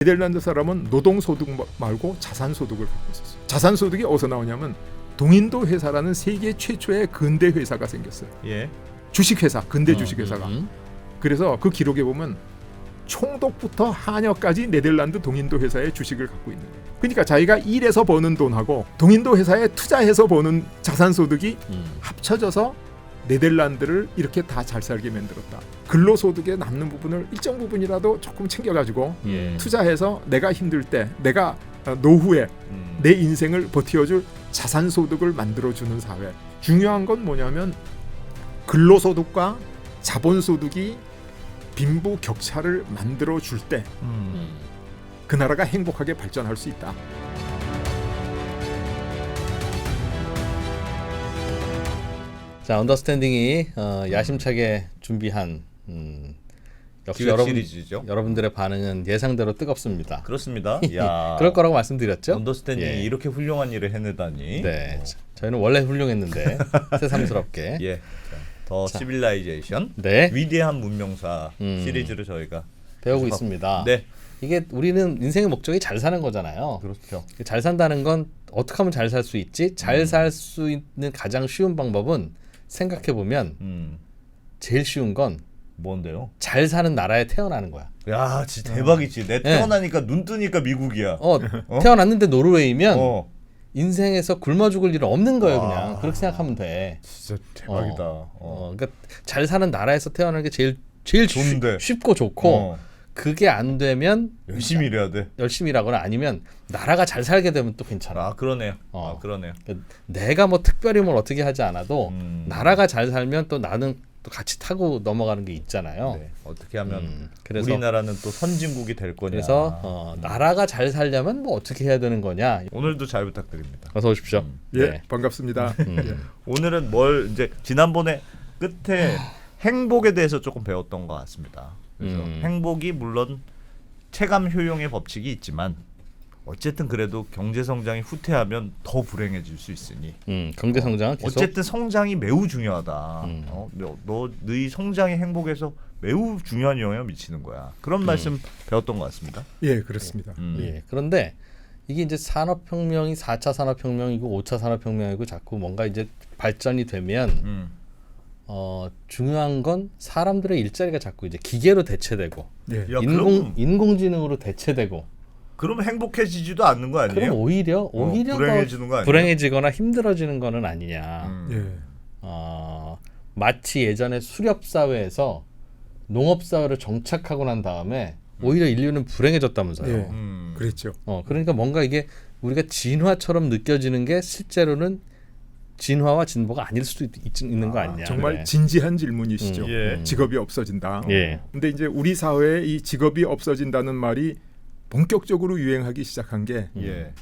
네덜란드 사람은 노동소득 말고 자산소득을 갖고 있었어요. 자산소득이 어디서 나오냐면 동인도 회사라는 세계 최초의 근대 회사가 생겼어요. 예. 주식회사, 근대 주식회사가. 그래서 그 기록에 보면 총독부터 하녀까지 네덜란드 동인도 회사의 주식을 갖고 있는 거예요. 그러니까 자기가 일해서 버는 돈하고 동인도 회사에 투자해서 버는 자산소득이 합쳐져서 네덜란드를 이렇게 다 잘 살게 만들었다. 근로소득에 남는 부분을 일정 부분이라도 조금 챙겨가지고 투자해서 내가 힘들 때, 내가 노후에 내 인생을 버텨줄 자산소득을 만들어주는 사회. 중요한 건 뭐냐면 근로소득과 자본소득이 빈부 격차를 만들어줄 때 그 나라가 행복하게 발전할 수 있다. 자, 언더스탠딩이 야심차게 준비한 역시 기획 시리즈죠. 여러분들의 반응은 예상대로 뜨겁습니다. 그렇습니다. 야, 그럴 거라고 말씀드렸죠. 언더스탠딩이 이렇게 훌륭한 일을 해내다니. 네, 저희는 원래 훌륭했는데 새삼스럽게. 예. 자, 더 시빌라이제이션, 네. 위대한 문명사 시리즈를 저희가 배우고 있습니다. 네. 이게 우리는 인생의 목적이 잘 사는 거잖아요. 그렇죠. 잘 산다는 건 어떻게 하면 잘 살 수 있지? 잘 살 수 있는 가장 쉬운 방법은 생각해 보면 제일 쉬운 건 뭔데요? 잘 사는 나라에 태어나는 거야. 야, 진짜 대박이지. 내 태어나니까 눈 뜨니까 미국이야. 태어났는데 노르웨이면 어. 인생에서 굶어 죽을 일은 없는 거예요. 와. 그냥 그렇게 생각하면 돼. 진짜 대박이다. 그러니까 잘 사는 나라에서 태어나는 게 제일 좋은데. 쉽고 좋고 그게 안 되면 열심히 일해야 돼. 열심히 일하거나 아니면 나라가 잘 살게 되면 또 괜찮아. 아, 그러네요. 아, 그러네요. 그러니까 내가 뭐 특별히 뭘 어떻게 하지 않아도 나라가 잘 살면 또 나는 또 같이 타고 넘어가는 게 있잖아요. 네. 어떻게 하면 그래서 우리나라는 또 선진국이 될 거냐. 그래서 나라가 잘 살려면 뭐 어떻게 해야 되는 거냐. 오늘도 잘 부탁드립니다. 어서 오십시오. 예, 네. 반갑습니다. 예. 오늘은 뭘 이제 지난번에 끝에 행복에 대해서 조금 배웠던 것 같습니다. 그래서 행복이 물론 체감 효용의 법칙이 있지만 어쨌든 그래도 경제 성장이 후퇴하면 더 불행해질 수 있으니 경제 성장은 계속 어쨌든 성장이 매우 중요하다. 너의 성장의 행복에서 매우 중요한 영향을 미치는 거야. 그런 말씀 배웠던 것 같습니다. 예, 그렇습니다. 예. 그런데 이게 이제 산업혁명이 4차 산업혁명이고 5차 산업혁명이고 자꾸 뭔가 이제 발전이 되면 중요한 건 사람들의 일자리가 자꾸 이제 기계로 대체되고 예. 야, 인공지능으로 대체되고 그럼 행복해지지도 않는 거 아니에요? 그럼 오히려 불행해지는 거 아니에요? 불행해지거나 힘들어지는 거는 아니냐. 예. 마치 예전에 수렵 사회에서 농업 사회로 정착하고 난 다음에 오히려 인류는 불행해졌다면서요. 예. 그랬죠. 그러니까 뭔가 이게 우리가 진화처럼 느껴지는 게 실제로는 진화와 진보가 아닐 수도 있는 거 아니냐. 정말 그래. 진지한 질문이시죠. 예. 직업이 없어진다. 예. 근데 이제 우리 사회에 이 직업이 없어진다는 말이 본격적으로 유행하기 시작한 게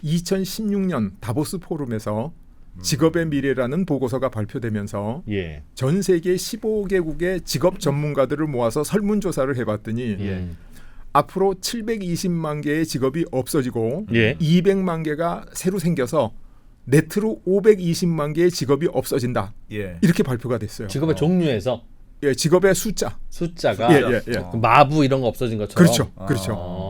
2016년 다보스 포럼에서 직업의 미래라는 보고서가 발표되면서 예. 전 세계 15개국의 직업 전문가들을 모아서 설문조사를 해봤더니 앞으로 720만 개의 직업이 없어지고 200만 개가 새로 생겨서 네트로 520만 개의 직업이 없어진다. 이렇게 발표가 됐어요. 직업의 종류에서 예, 직업의 숫자가 마부 이런 거 없어진 것처럼. 그렇죠. 그렇죠.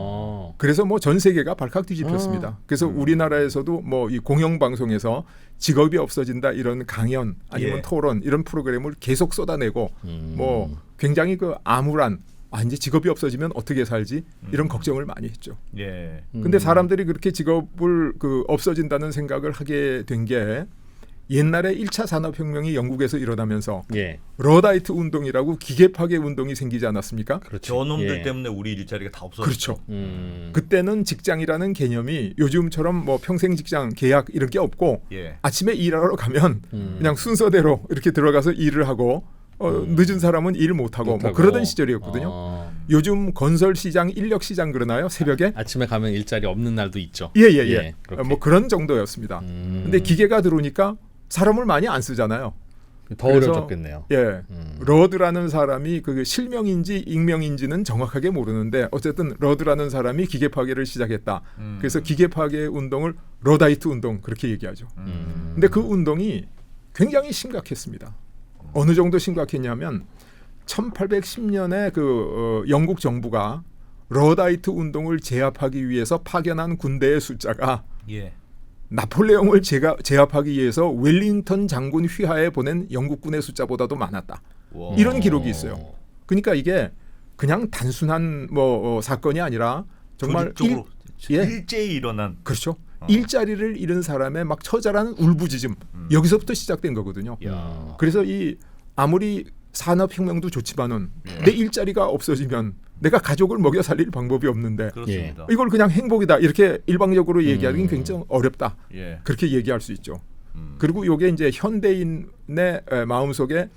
그래서 뭐 전 세계가 발칵 뒤집혔습니다. 그래서 우리나라에서도 뭐 이 공영방송에서 직업이 없어진다 이런 강연 아니면 토론 이런 프로그램을 계속 쏟아내고 뭐 굉장히 그 암울한 이제 직업이 없어지면 어떻게 살지 이런 걱정을 많이 했죠. 근데 사람들이 그렇게 직업을 없어진다는 생각을 하게 된 게 옛날에 1차 산업혁명이 영국에서 일어나면서 러다이트 운동이라고 기계 파괴 운동이 생기지 않았습니까? 그렇죠. 저놈들 때문에 우리 일자리가 다 없어졌죠. 그렇죠. 그때는 직장이라는 개념이 요즘처럼 뭐 평생 직장 계약 이런 게 없고 아침에 일하러 가면 그냥 순서대로 이렇게 들어가서 일을 하고 늦은 사람은 일 못하고 뭐 그러던 시절이었거든요. 요즘 건설 시장, 인력 시장 그러나요? 새벽에? 아침에 가면 일자리 없는 날도 있죠. 예. 뭐 그런 정도였습니다. 근데 기계가 들어오니까 사람을 많이 안 쓰잖아요. 더 어려졌겠네요. 예, 러드라는 사람이 그 실명인지 익명인지는 정확하게 모르는데 어쨌든 러드라는 사람이 기계 파괴를 시작했다. 그래서 기계 파괴 운동을 러다이트 운동 그렇게 얘기하죠. 근데 그 운동이 굉장히 심각했습니다. 어느 정도 심각했냐면 1810년에 영국 정부가 러다이트 운동을 제압하기 위해서 파견한 군대의 숫자가 예. 나폴레옹을 제압하기 위해서 웰링턴 장군 휘하에 보낸 영국군의 숫자보다도 많았다. 와. 이런 기록이 있어요. 그러니까 이게 그냥 단순한 사건이 아니라 정말 조직적으로 예. 일제히 일어난 그렇죠. 일자리를 잃은 사람의 막 처절한 울부짖음 여기서부터 시작된 거거든요. 야. 그래서 이 아무리 산업혁명도 좋지만은 예. 내 일자리가 없어지면 내가 가족을 먹여 살릴 방법이 없는데 그렇습니다. 이걸 그냥 행복이다 이렇게 일방적으로 얘기하기는 굉장히 어렵다. 예. 그렇게 얘기할 수 있죠. 그리고 이게 이제 현대인의 마음속에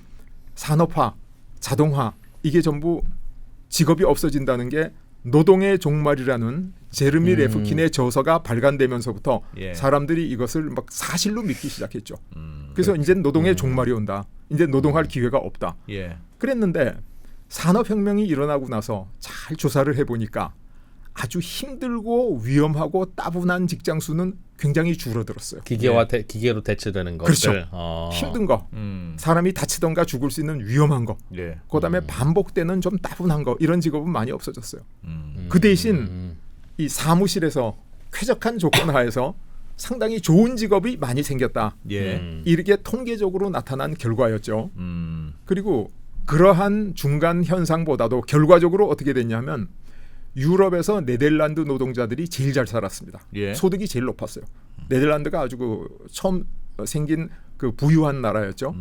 산업화, 자동화 이게 전부 직업이 없어진다는 게 노동의 종말이라는 제르미 레프킨의 저서가 발간되면서부터 예. 사람들이 이것을 막 사실로 믿기 시작했죠. 그래서 이제 노동의 종말이 온다. 이제 노동할 기회가 없다. 예. 그랬는데 산업혁명이 일어나고 나서 잘 조사를 해보니까 아주 힘들고 위험하고 따분한 직장 수는 굉장히 줄어들었어요. 기계로 대체되는 것들. 그렇죠. 힘든 거, 음. 사람이 다치던가 죽을 수 있는 위험한 거, 예. 그다음에 반복되는 좀 따분한 거 이런 직업은 많이 없어졌어요. 음. 그 대신 이 사무실에서 쾌적한 조건 하에서 상당히 좋은 직업이 많이 생겼다. 예. 이렇게 통계적으로 나타난 결과였죠. 그리고 그러한 중간 현상보다도 결과적으로 어떻게 됐냐면 유럽에서 네덜란드 노동자들이 제일 잘 살았습니다. 예. 소득이 제일 높았어요. 네덜란드가 아주 처음 생긴 부유한 나라였죠.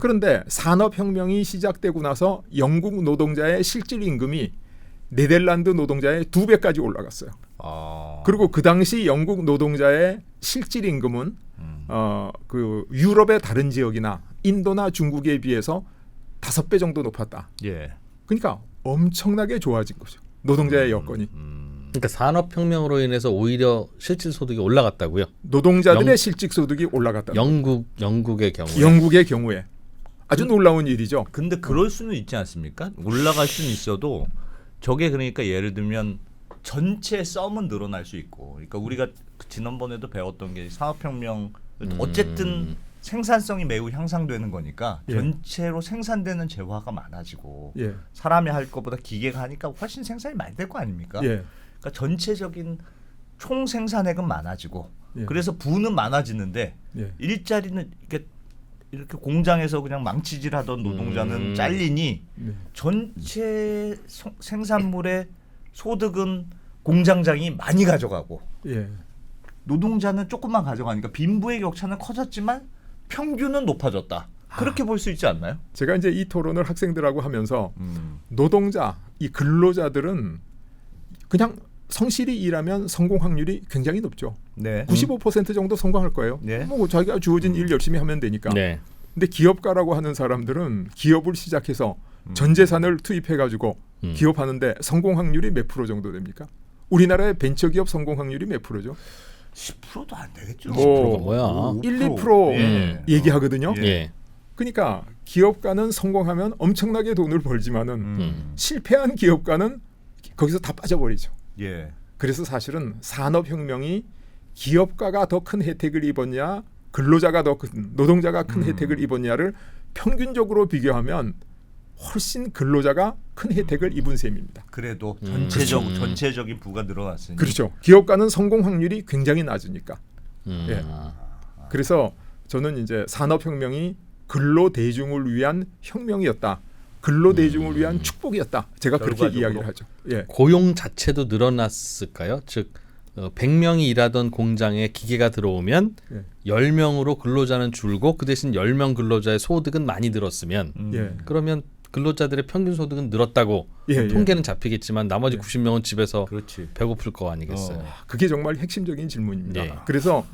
그런데 산업혁명이 시작되고 나서 영국 노동자의 실질 임금이 네덜란드 노동자의 2배까지 올라갔어요. 아. 그리고 그 당시 영국 노동자의 실질 임금은 유럽의 다른 지역이나 인도나 중국에 비해서 5배 정도 높았다. 예. 그러니까 엄청나게 좋아진 거죠. 노동자의 여건이. 그러니까 산업혁명으로 인해서 오히려 실질 소득이 올라갔다고요? 노동자들의 실질 소득이 올라갔다. 영국의 경우에. 영국의 경우에 아주 놀라운 일이죠. 근데 그럴 수는 있지 않습니까? 올라갈 수는 있어도 저게 그러니까 예를 들면 전체 썸은 늘어날 수 있고, 그러니까 우리가 지난번에도 배웠던 게 산업혁명 어쨌든 생산성이 매우 향상되는 거니까 예. 전체로 생산되는 재화가 많아지고 예. 사람이 할 것보다 기계가 하니까 훨씬 생산이 많이 될 거 아닙니까? 예. 그러니까 전체적인 총 생산액은 많아지고 예. 그래서 부는 많아지는데 예. 일자리는 이렇게 공장에서 그냥 망치질하던 노동자는 잘리니 네. 전체 생산물의 소득은 공장장이 많이 가져가고 예. 노동자는 조금만 가져가니까 빈부의 격차는 커졌지만 평균은 높아졌다. 그렇게 볼 수 있지 않나요? 제가 이제 이 토론을 학생들하고 하면서 노동자, 이 근로자들은 그냥 성실히 일하면 성공 확률이 굉장히 높죠. 네. 95% 정도 성공할 거예요. 네. 뭐 자기가 주어진 일 열심히 하면 되니까. 네. 근데 기업가라고 하는 사람들은 기업을 시작해서 전 재산을 투입해가지고 기업하는데 성공 확률이 몇 프로 정도 됩니까? 우리나라의 벤처기업 성공 확률이 몇 프로죠? 10%도 안 되겠죠. 뭐 10%가 뭐야? 1, 2% 예. 얘기하거든요. 예. 예. 그러니까 기업가는 성공하면 엄청나게 돈을 벌지만은 실패한 기업가는 거기서 다 빠져버리죠. 예. 그래서 사실은 산업혁명이 기업가가 더 큰 혜택을 입었냐, 근로자가 더 큰, 노동자가 큰 혜택을 입었냐를 평균적으로 비교하면 훨씬 근로자가 큰 혜택을 입은 셈입니다. 그래도 전체적인 부가 늘어났으니. 그렇죠. 기업가는 성공 확률이 굉장히 낮으니까. 예. 그래서 저는 이제 산업혁명이 근로대중을 위한 혁명이었다. 근로대중을 위한 축복이었다. 제가 그렇게 결과적으로. 이야기를 하죠. 예. 고용 자체도 늘어났을까요? 즉 100명이 일하던 공장에 기계가 들어오면 예. 10명으로 근로자는 줄고 그 대신 10명 근로자의 소득은 많이 늘었으면 예. 그러면 근로자들의 평균 소득은 늘었다고 예, 통계는 잡히겠지만 나머지 90명은 집에서 그렇지. 배고플 거 아니겠어요? 그게 정말 핵심적인 질문입니다. 예. 그래서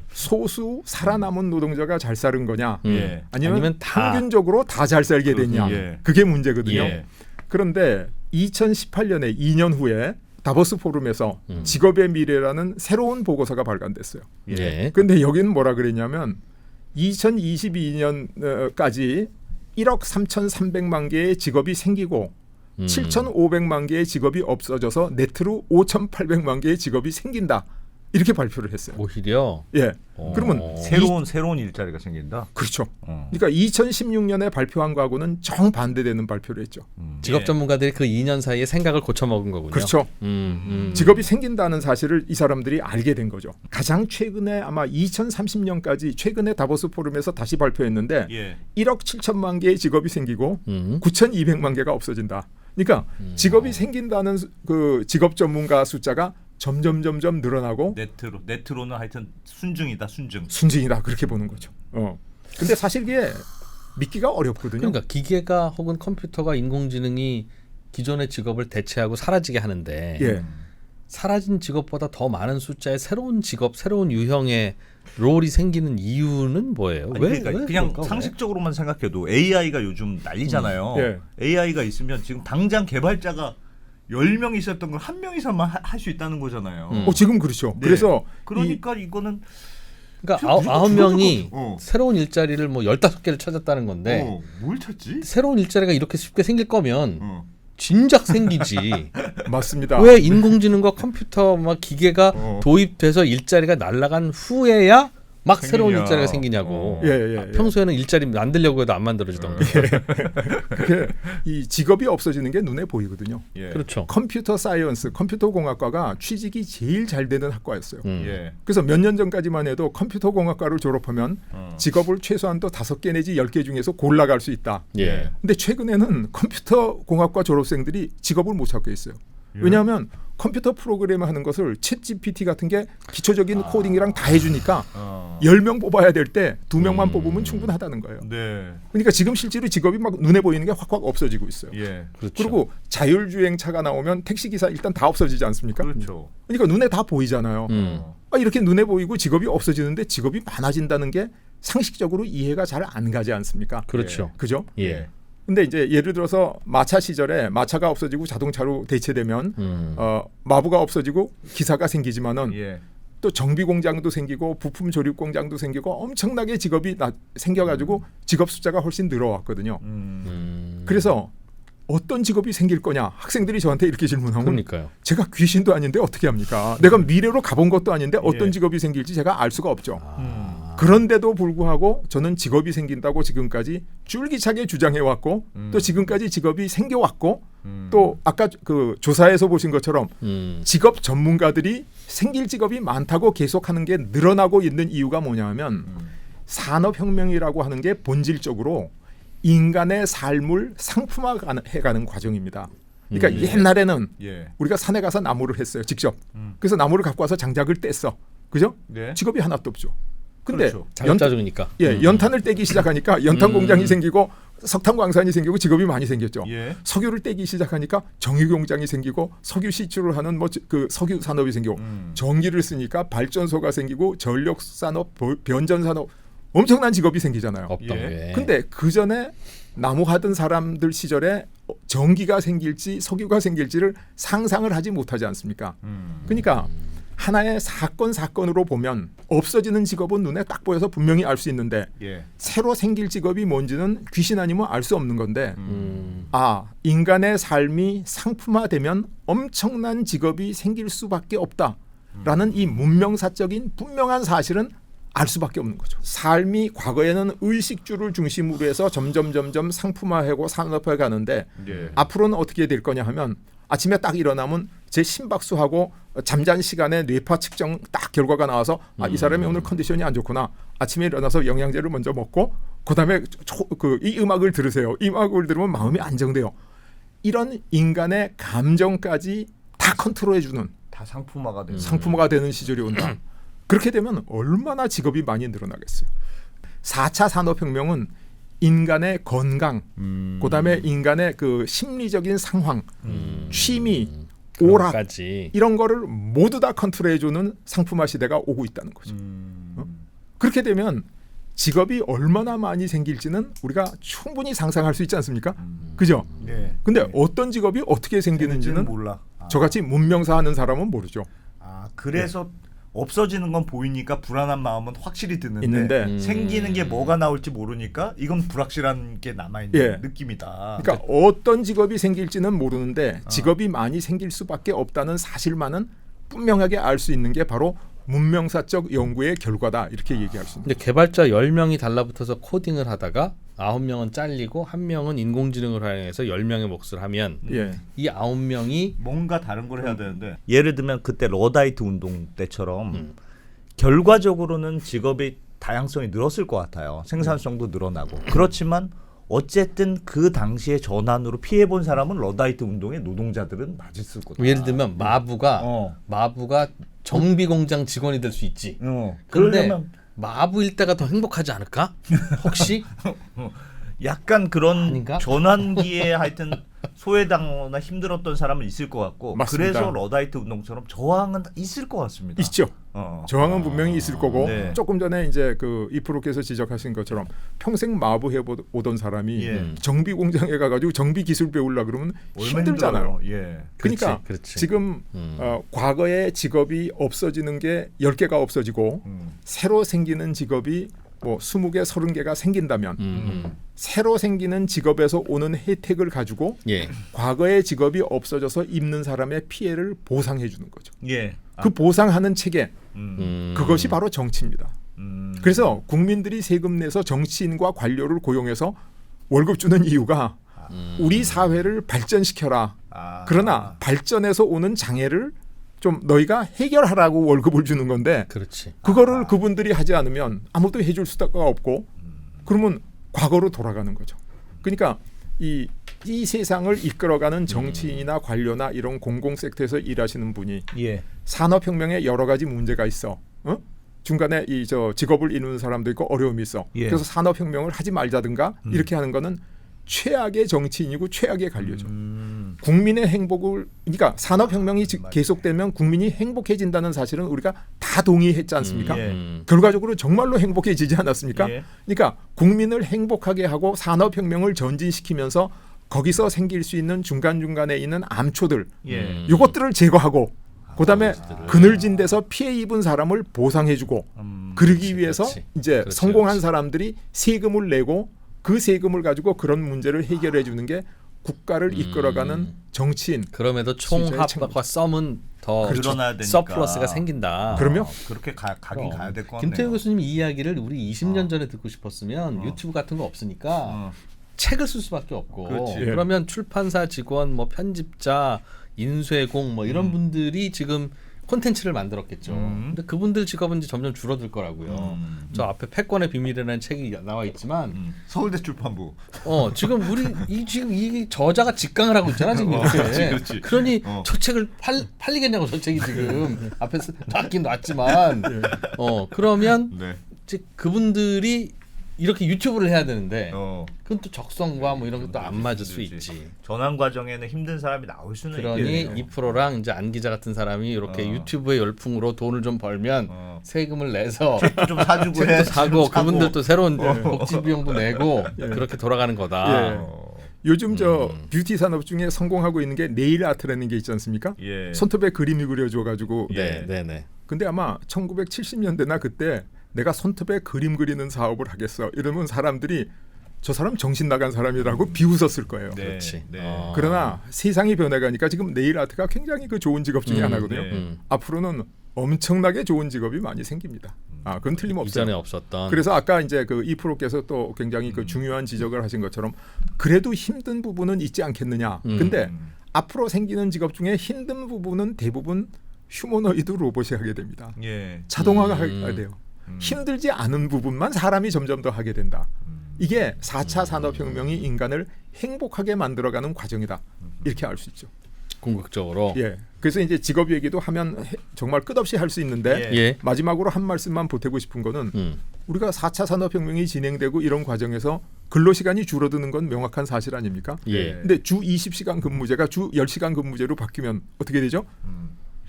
소수 살아남은 노동자가 잘 사는 거냐, 예. 아니면 다. 평균적으로 다 잘 살게 됐냐, 예. 그게 문제거든요. 예. 그런데 2018년에 2년 후에 다보스 포럼에서 직업의 미래라는 새로운 보고서가 발간됐어요. 예. 근데 여기는 뭐라 그랬냐면 2022년까지 1억 3,300만 개의 직업이 생기고 7,500만 개의 직업이 없어져서 네트로 5,800만 개의 직업이 생긴다. 이렇게 발표를 했어요. 오히려 예. 그러면 새로운 일자리가 생긴다. 그렇죠. 그러니까 2016년에 발표한 거하고는 정반대되는 발표를 했죠. 직업 전문가들이 그 2년 사이에 생각을 고쳐먹은 거군요. 그렇죠. 직업이 생긴다는 사실을 이 사람들이 알게 된 거죠. 가장 최근에 아마 2030년까지 최근에 다보스 포럼에서 다시 발표했는데 1억 7천만 개의 직업이 생기고 9,200만 개가 없어진다. 그러니까 직업이 생긴다는 그 직업 전문가 숫자가 점점 늘어나고 네트로는 하여튼 순증이다. 순증이다 그렇게 보는 거죠. 근데 사실 이게 믿기가 어렵거든요. 그러니까 기계가 혹은 컴퓨터가 인공지능이 기존의 직업을 대체하고 사라지게 하는데 예. 사라진 직업보다 더 많은 숫자의 새로운 직업, 새로운 유형의 롤이 생기는 이유는 뭐예요? 아니, 왜 그러니까 그냥 그럴까? 상식적으로만 생각해도 AI가 요즘 난리잖아요. 예. AI가 있으면 지금 당장 개발자가 10명 있었던 걸 1명 이상만 할 수 있다는 거잖아요. 지금 그렇죠. 네. 그래서 그러니까 이거는 그러니까 우리가 9명이 줄어들 새로운 일자리를 뭐 15개를 찾았다는 건데 뭘 찾지? 새로운 일자리가 이렇게 쉽게 생길 거면 진작 생기지. 맞습니다. 왜 인공지능과 컴퓨터 막 기계가 도입돼서 일자리가 날아간 후에야 막 새로운 생기냐. 일자리가 생기냐고. 예. 평소에는 일자리 만들려고 해도 안 만들어지던 거. 그게 이 직업이 없어지는 게 눈에 보이거든요. 예. 그렇죠. 컴퓨터 사이언스, 컴퓨터 공학과가 취직이 제일 잘 되는 학과였어요. 예. 그래서 몇 년 전까지만 해도 컴퓨터 공학과를 졸업하면 직업을 최소한도 5개 내지 10개 중에서 골라갈 수 있다. 예. 근데 최근에는 컴퓨터 공학과 졸업생들이 직업을 못 찾고 있어요. 왜냐하면 컴퓨터 프로그램 하는 것을 챗 GPT 같은 게 기초적인 코딩이랑 다 해주니까 10명 뽑아야 될 때 2명만 뽑으면 충분하다는 거예요. 네. 그러니까 지금 실제로 직업이 막 눈에 보이는 게 확 없어지고 있어요. 예. 그렇죠. 그리고 자율주행차가 나오면 택시기사 일단 다 없어지지 않습니까? 그렇죠. 그러니까 눈에 다 보이잖아요. 이렇게 눈에 보이고 직업이 없어지는데 직업이 많아진다는 게 상식적으로 이해가 잘 안 가지 않습니까? 그렇죠. 그죠? 예. 근데 이제 예를 들어서 마차 시절에 마차가 없어지고 자동차로 대체되면 마부가 없어지고 기사가 생기지만은 예. 또 정비 공장도 생기고 부품 조립 공장도 생기고 엄청나게 직업이 생겨가지고 직업 숫자가 훨씬 늘어왔거든요. 그래서 어떤 직업이 생길 거냐 학생들이 저한테 이렇게 질문하면 그러니까요. 제가 귀신도 아닌데 어떻게 합니까? 내가 미래로 가본 것도 아닌데 어떤 예. 직업이 생길지 제가 알 수가 없죠. 그런데도 불구하고 저는 직업이 생긴다고 지금까지 줄기차게 주장해왔고 또 지금까지 직업이 생겨왔고 또 아까 그 조사에서 보신 것처럼 직업 전문가들이 생길 직업이 많다고 계속하는 게 늘어나고 있는 이유가 뭐냐 하면 산업혁명이라고 하는 게 본질적으로 인간의 삶을 상품화해가는 과정입니다. 그러니까 옛날에는 예. 우리가 산에 가서 나무를 했어요. 직접. 그래서 나무를 갖고 와서 장작을 뗐어. 그죠? 네. 직업이 하나도 없죠. 근데 그렇죠. 자급자족이니까. 연탄을 떼기 시작하니까 연탄 공장이 생기고 석탄 광산이 생기고 직업이 많이 생겼죠. 예. 석유를 떼기 시작하니까 정유 공장이 생기고 석유 시추를 하는 뭐 그 석유 산업이 생기고 전기를 쓰니까 발전소가 생기고 전력 산업, 변전 산업 엄청난 직업이 생기잖아요. 없던 예. 게. 근데 그 전에 나무 하던 사람들 시절에 전기가 생길지 석유가 생길지를 상상을 하지 못하지 않습니까? 그러니까 하나의 사건으로 보면 없어지는 직업은 눈에 딱 보여서 분명히 알 수 있는데 예. 새로 생길 직업이 뭔지는 귀신 아니면 알 수 없는 건데 인간의 삶이 상품화되면 엄청난 직업이 생길 수밖에 없다라는 이 문명사적인 분명한 사실은 알 수밖에 없는 거죠. 삶이 과거에는 의식주를 중심으로 해서 점점 상품화하고 산업화해 가는데 예. 앞으로는 어떻게 될 거냐 하면 아침에 딱 일어나면 제 심박수하고 잠잔 시간에 뇌파 측정 딱 결과가 나와서 이 사람이 오늘 컨디션이 안 좋구나. 아침에 일어나서 영양제를 먼저 먹고 그다음에 이 음악을 들으세요. 이 음악을 들으면 마음이 안정돼요. 이런 인간의 감정까지 다 컨트롤해주는 다 상품화가 되는. 상품화가 되는 시절이 온다. 그렇게 되면 얼마나 직업이 많이 늘어나겠어요. 4차 산업혁명은 인간의 건강, 그다음에 인간의 그 심리적인 상황, 취미, 오락 까지. 이런 거를 모두 다 컨트롤해주는 상품화 시대가 오고 있다는 거죠. 그렇게 되면 직업이 얼마나 많이 생길지는 우리가 충분히 상상할 수 있지 않습니까? 그죠? 예. 근데 어떤 직업이 어떻게 생기는지는 몰라. 저같이 문명사 하는 사람은 모르죠. 그래서 없어지는 건 보이니까 불안한 마음은 확실히 드는데 있는데 생기는 게 뭐가 나올지 모르니까 이건 불확실한 게 남아있는 예. 느낌이다. 그러니까 어떤 직업이 생길지는 모르는데 직업이 많이 생길 수밖에 없다는 사실만은 분명하게 알 수 있는 게 바로 문명사적 연구의 결과다 이렇게 얘기할 수 있는. 근데 개발자 10명이 달라붙어서 코딩을 하다가 9명은 잘리고 1명은 인공지능을 활용해서 10명의 몫을 하면 예. 이 9명이 뭔가 다른 걸 해야 되는데 예를 들면 그때 러다이트 운동 때처럼 결과적으로는 직업의 다양성이 늘었을 것 같아요. 생산성도 늘어나고. 그렇지만 어쨌든 그 당시의 전환으로 피해본 사람은 러다이트 운동의 노동자들은 맞을 거다. 예를 들면 마부가 정비 공장 직원이 될 수 있지. 근데 그러려면 마부일 때가 더 행복하지 않을까? 혹시? 약간 그런 아닌가? 전환기에 하여튼 소외당하거나 힘들었던 사람은 있을 것 같고 맞습니다. 그래서 러다이트 운동처럼 저항은 있을 것 같습니다. 있죠. 저항은 분명히 있을 거고 네. 조금 전에 이제 그 이프로께서 지적하신 것처럼 평생 마부 해 오던 사람이 예. 정비 공장에 가가지고 정비 기술 배우려 그러면 얼마나 힘들잖아요. 힘들어요. 예. 그러니까 그렇지. 지금 과거의 직업이 없어지는 게 10개가 없어지고 새로 생기는 직업이 뭐 20개, 30개가 생긴다면 새로 생기는 직업에서 오는 혜택을 가지고 예. 과거의 직업이 없어져서 입는 사람의 피해를 보상해 주는 거죠. 예. 그 보상하는 체계 음. 그것이 바로 정치입니다. 음. 그래서 국민들이 세금 내서 정치인과 관료를 고용해서 월급 주는 이유가 우리 사회를 발전시켜라. 그러나 발전에서 오는 장애를 좀 너희가 해결하라고 월급을 주는 건데 그렇지. 그거를 그분들이 하지 않으면 아무도 해줄 수가 없고 그러면 과거로 돌아가는 거죠. 그러니까 이 세상을 이끌어가는 정치인이나 관료나 이런 공공 섹터에서 일하시는 분이 예. 산업혁명에 여러 가지 문제가 있어. 중간에 이 저 직업을 잃는 사람도 있고 어려움이 있어. 예. 그래서 산업혁명을 하지 말자든가 이렇게 하는 거는 최악의 정치인이고 최악의 관료죠. 국민의 행복을 그러니까 산업혁명이 계속되면 국민이 행복해진다는 사실은 우리가 다 동의했지 않습니까? 예. 결과적으로 정말로 행복해지지 않았습니까? 예. 그러니까 국민을 행복하게 하고 산업혁명을 전진시키면서 거기서 생길 수 있는 중간중간에 있는 암초들 예. 이것들을 제거하고 그다음에 그늘진 데서 피해 입은 사람을 보상해주고 그러기 위해서 그렇지. 이제 그렇지, 성공한 그렇지. 사람들이 세금을 내고 그 세금을 가지고 그런 문제를 해결해 주는 게 국가를 이끌어가는 정치인. 그럼에도 수익자의 총합과 썸은 더 늘어나야 되니까. 서플러스가 생긴다. 그럼요. 그렇게 가긴 가야 될 것 같네요. 김태우 교수님 이 이야기를 우리 20년 전에 듣고 싶었으면 유튜브 같은 거 없으니까 책을 쓸 수밖에 없고 그렇지. 그러면 출판사 직원, 뭐 편집자, 인쇄공 뭐 이런 분들이 지금 콘텐츠를 만들었겠죠. 근데 그분들 직업은 이제 점점 줄어들 거라고요. 저 앞에 패권의 비밀이라는 책이 나와 있지만 서울대 출판부. 지금 지금 이 저자가 직강을 하고 있잖아 지금 이렇게. 그렇지. 그러니 저 책을 팔리겠냐고 저 책이 지금 앞에 놨긴 놨지만 그러면 네. 이제 그분들이 이렇게 유튜브를 해야 되는데 어. 그건 또 적성과 뭐 이런 것도 안 맞을 수 있지. 전환 과정에는 힘든 사람이 나올 수는 그러니 있겠네요. 이 프로랑 이제 안 기자 같은 사람이 이렇게 유튜브의 열풍으로 돈을 좀 벌면 세금을 내서 좀 사주고 책도 해. 사고 그분들도 새로운 복지 비용도 내고 그렇게 돌아가는 거다. 예. 요즘 저 뷰티 산업 중에 성공하고 있는 게 네일 아트라는 게 있지 않습니까? 예. 손톱에 그림이 그려져 가지고 네, 네, 네. 근데 아마 1970년대나 그때 내가 손톱에 그림 그리는 사업을 하겠어 이러면 사람들이 저 사람 정신 나간 사람이라고 비웃었을 거예요. 네. 그렇지. 네. 그러나 세상이 변해가니까 지금 네일 아트가 굉장히 그 좋은 직업 중에 하나거든요. 네. 앞으로는 엄청나게 좋은 직업이 많이 생깁니다. 그건 틀림없어요. 이전에 없었던. 그래서 아까 이제 그 이 프로께서 또 굉장히 그 중요한 지적을 하신 것처럼 그래도 힘든 부분은 있지 않겠느냐. 근데 앞으로 생기는 직업 중에 힘든 부분은 대부분 휴머노이드 로봇이 하게 됩니다. 예. 자동화가 하게 돼요. 힘들지 않은 부분만 사람이 점점 더 하게 된다. 이게 4차 산업혁명이 인간을 행복하게 만들어가는 과정이다. 이렇게 알 수 있죠. 궁극적으로. 예. 그래서 이제 직업 얘기도 하면 정말 끝없이 할 수 있는데 예. 마지막으로 한 말씀만 보태고 싶은 거는 우리가 4차 산업혁명이 진행되고 이런 과정에서 근로시간이 줄어드는 건 명확한 사실 아닙니까? 예. 근데 주 20시간 근무제가 주 10시간 근무제로 바뀌면 어떻게 되죠?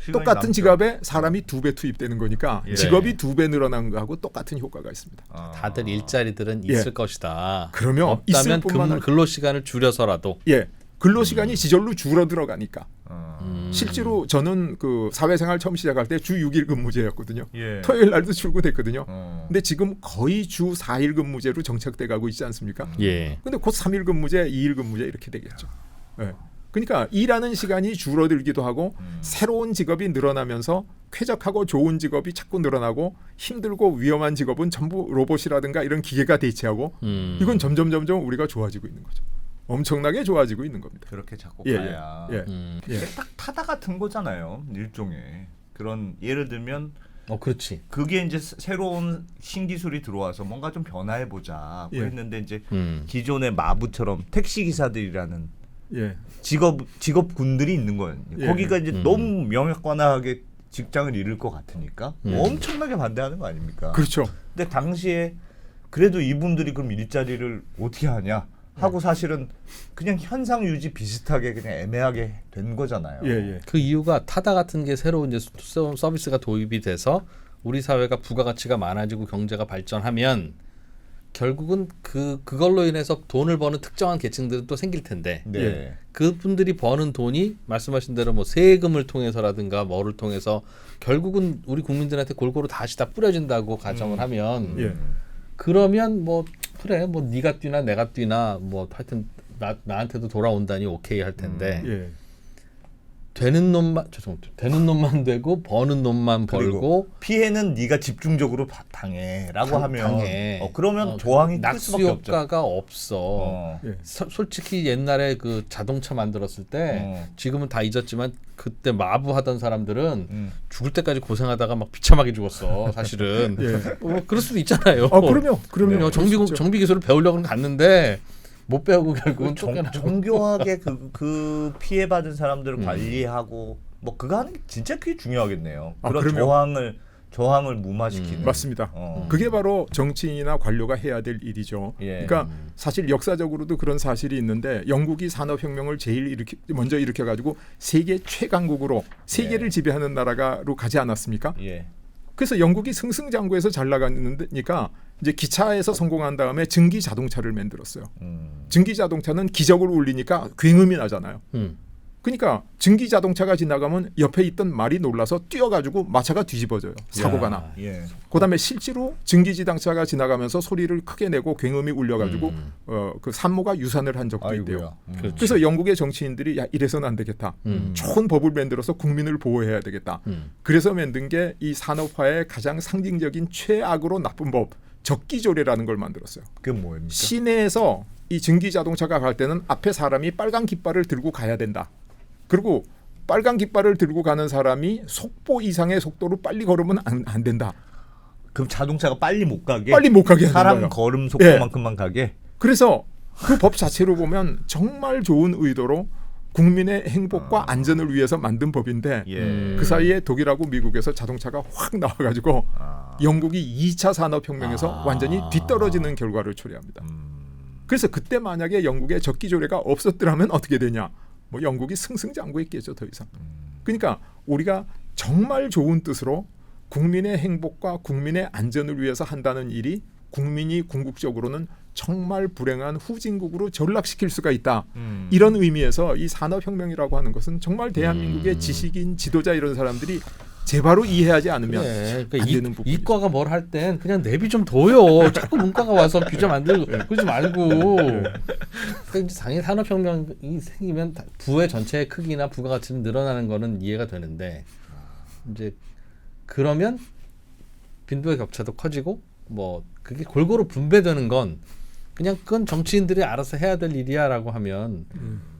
시간이 똑같은 남죠. 직업에 사람이 2배 투입되는 거니까 예. 직업이 2배 늘어난 거하고 똑같은 효과가 있습니다. 다들 일자리들은 예. 있을 것이다. 그러면 있을 없다면 뿐만 아니라 근로 시간을 줄여서라도. 예. 근로시간이 지절로 줄어들어가니까 어. 실제로 저는 그 사회생활 처음 시작할 때 주 6일 근무제였거든요. 예. 토요일 날도 출근했거든요. 어. 근데 지금 거의 주 4일 근무제로 정착돼 가고 있지 않습니까? 예. 근데 곧 3일 근무제, 2일 근무제 이렇게 되겠죠. 예. 그러니까 일하는 시간이 줄어들기도 하고 새로운 직업이 늘어나면서 쾌적하고 좋은 직업이 자꾸 늘어나고 힘들고 위험한 직업은 전부 로봇이라든가 이런 기계가 대체하고 이건 점점 우리가 좋아지고 있는 거죠. 엄청나게 좋아지고 있는 겁니다. 그렇게 자꾸 예, 가야 예. 이게 딱 타다 같은 거잖아요. 일종의 그런 예를 들면 그렇지. 그게 이제 새로운 신기술이 들어와서 뭔가 좀 변화해 보자 예. 했는데 이제 기존의 마부처럼 택시 기사들이라는 예. 직업군들이 있는 거예요. 예. 거기가 이제 너무 명예관하게 직장을 잃을 것 같으니까 엄청나게 반대하는 거 아닙니까? 그렇죠. 근데 당시에 그래도 이분들이 그럼 일자리를 어떻게 하냐 하고 사실은 그냥 현상 유지 비슷하게 그냥 애매하게 된 거잖아요. 예, 예. 그 이유가 타다 같은 게 새로 이제 서비스가 도입이 돼서 우리 사회가 부가가치가 많아지고 경제가 발전하면 결국은 그걸로 인해서 돈을 버는 특정한 계층들은 또 생길 텐데 네. 예. 그분들이 버는 돈이 말씀하신 대로 뭐 세금을 통해서라든가 뭐를 통해서 결국은 우리 국민들한테 골고루 다시 다 뿌려진다고 가정을 하면 예. 그러면 뭐 그래 뭐 네가 뛰나 내가 뛰나 뭐 하여튼 나한테도 돌아온다니 오케이 할 텐데 예. 되는 놈만 되고 버는 놈만 그리고 벌고 피해는 네가 집중적으로 당해라고 하면 당해. 그러면 조항이 틀 낙수 수밖에 없죠. 효과가 없어. 예. 솔직히 옛날에 그 자동차 만들었을 때 지금은 다 잊었지만 그때 마부하던 사람들은 죽을 때까지 고생하다가 막 비참하게 죽었어. 사실은. 예. 그럴 수도 있잖아요. 그럼요. 정비 기술을 배우려고는 갔는데 못 배우고 결국은 쫓겨나고. 정교하게 그 피해 받은 사람들을 관리하고 뭐 그거 하는 게 진짜 그게 중요하겠네요. 그런 그럼요. 저항을 무마시키는. 맞습니다. 그게 바로 정치인이나 관료가 해야 될 일이죠. 예. 그러니까 사실 역사적으로도 그런 사실이 있는데 영국이 산업혁명을 제일 먼저 일으켜가지고 세계 최강국으로 세계를 지배하는 나라가로 가지 않았습니까? 예. 그래서 영국이 승승장구해서 잘 나가니까 이제 기차에서 성공한 다음에 증기 자동차를 만들었어요. 증기 자동차는 기적을 울리니까 굉음이 나잖아요. 그러니까 증기 자동차가 지나가면 옆에 있던 말이 놀라서 뛰어가지고 마차가 뒤집어져요. 사고가 나. 예. 그다음에 실제로 증기 자동차가 지나가면서 소리를 크게 내고 굉음이 울려가지고 그 산모가 유산을 한 적도 있대요. 그래서 영국의 정치인들이 야 이래서는 안 되겠다. 좋은 법을 만들어서 국민을 보호해야 되겠다. 그래서 만든 게 이 산업화의 가장 상징적인 최악으로 나쁜 법 적기조례라는 걸 만들었어요. 그게 뭐입니까? 시내에서 이 증기 자동차가 갈 때는 앞에 사람이 빨간 깃발을 들고 가야 된다. 그리고 빨간 깃발을 들고 가는 사람이 속보 이상의 속도로 빨리 걸으면 안 된다. 그럼 자동차가 빨리 못 가게 빨리 못 가게 하는 사람 거예요. 걸음 속도만큼만 가게. 그래서 그 법 자체로 보면 정말 좋은 의도로 국민의 행복과 안전을 위해서 만든 법인데 예. 그 사이에 독일하고 미국에서 자동차가 확 나와가지고 영국이 2차 산업혁명에서 완전히 뒤떨어지는 결과를 초래합니다. 그래서 그때 만약에 영국에 적기조례가 없었더라면 어떻게 되냐? 뭐 영국이 승승장구했겠죠 더 이상. 그러니까 우리가 정말 좋은 뜻으로 국민의 행복과 국민의 안전을 위해서 한다는 일이 국민이 궁극적으로는 정말 불행한 후진국으로 전락시킬 수가 있다. 이런 의미에서 이 산업혁명이라고 하는 것은 정말 대한민국의 지식인, 지도자 이런 사람들이 제바로 이해하지 않으면 그러니까 안 되는 부분이죠. 이과가 뭘 할 땐 그냥 내비 좀 둬요. 자꾸 문과가 와서 규제 만들고 그러지 말고. 그러니까 이제 당연히 산업혁명이 생기면 부의 전체의 크기나 부가가치는 늘어나는 거는 이해가 되는데 이제 그러면 빈부의 격차도 커지고 뭐 그게 골고루 분배되는 건 그냥 그건 정치인들이 알아서 해야 될 일이야라고 하면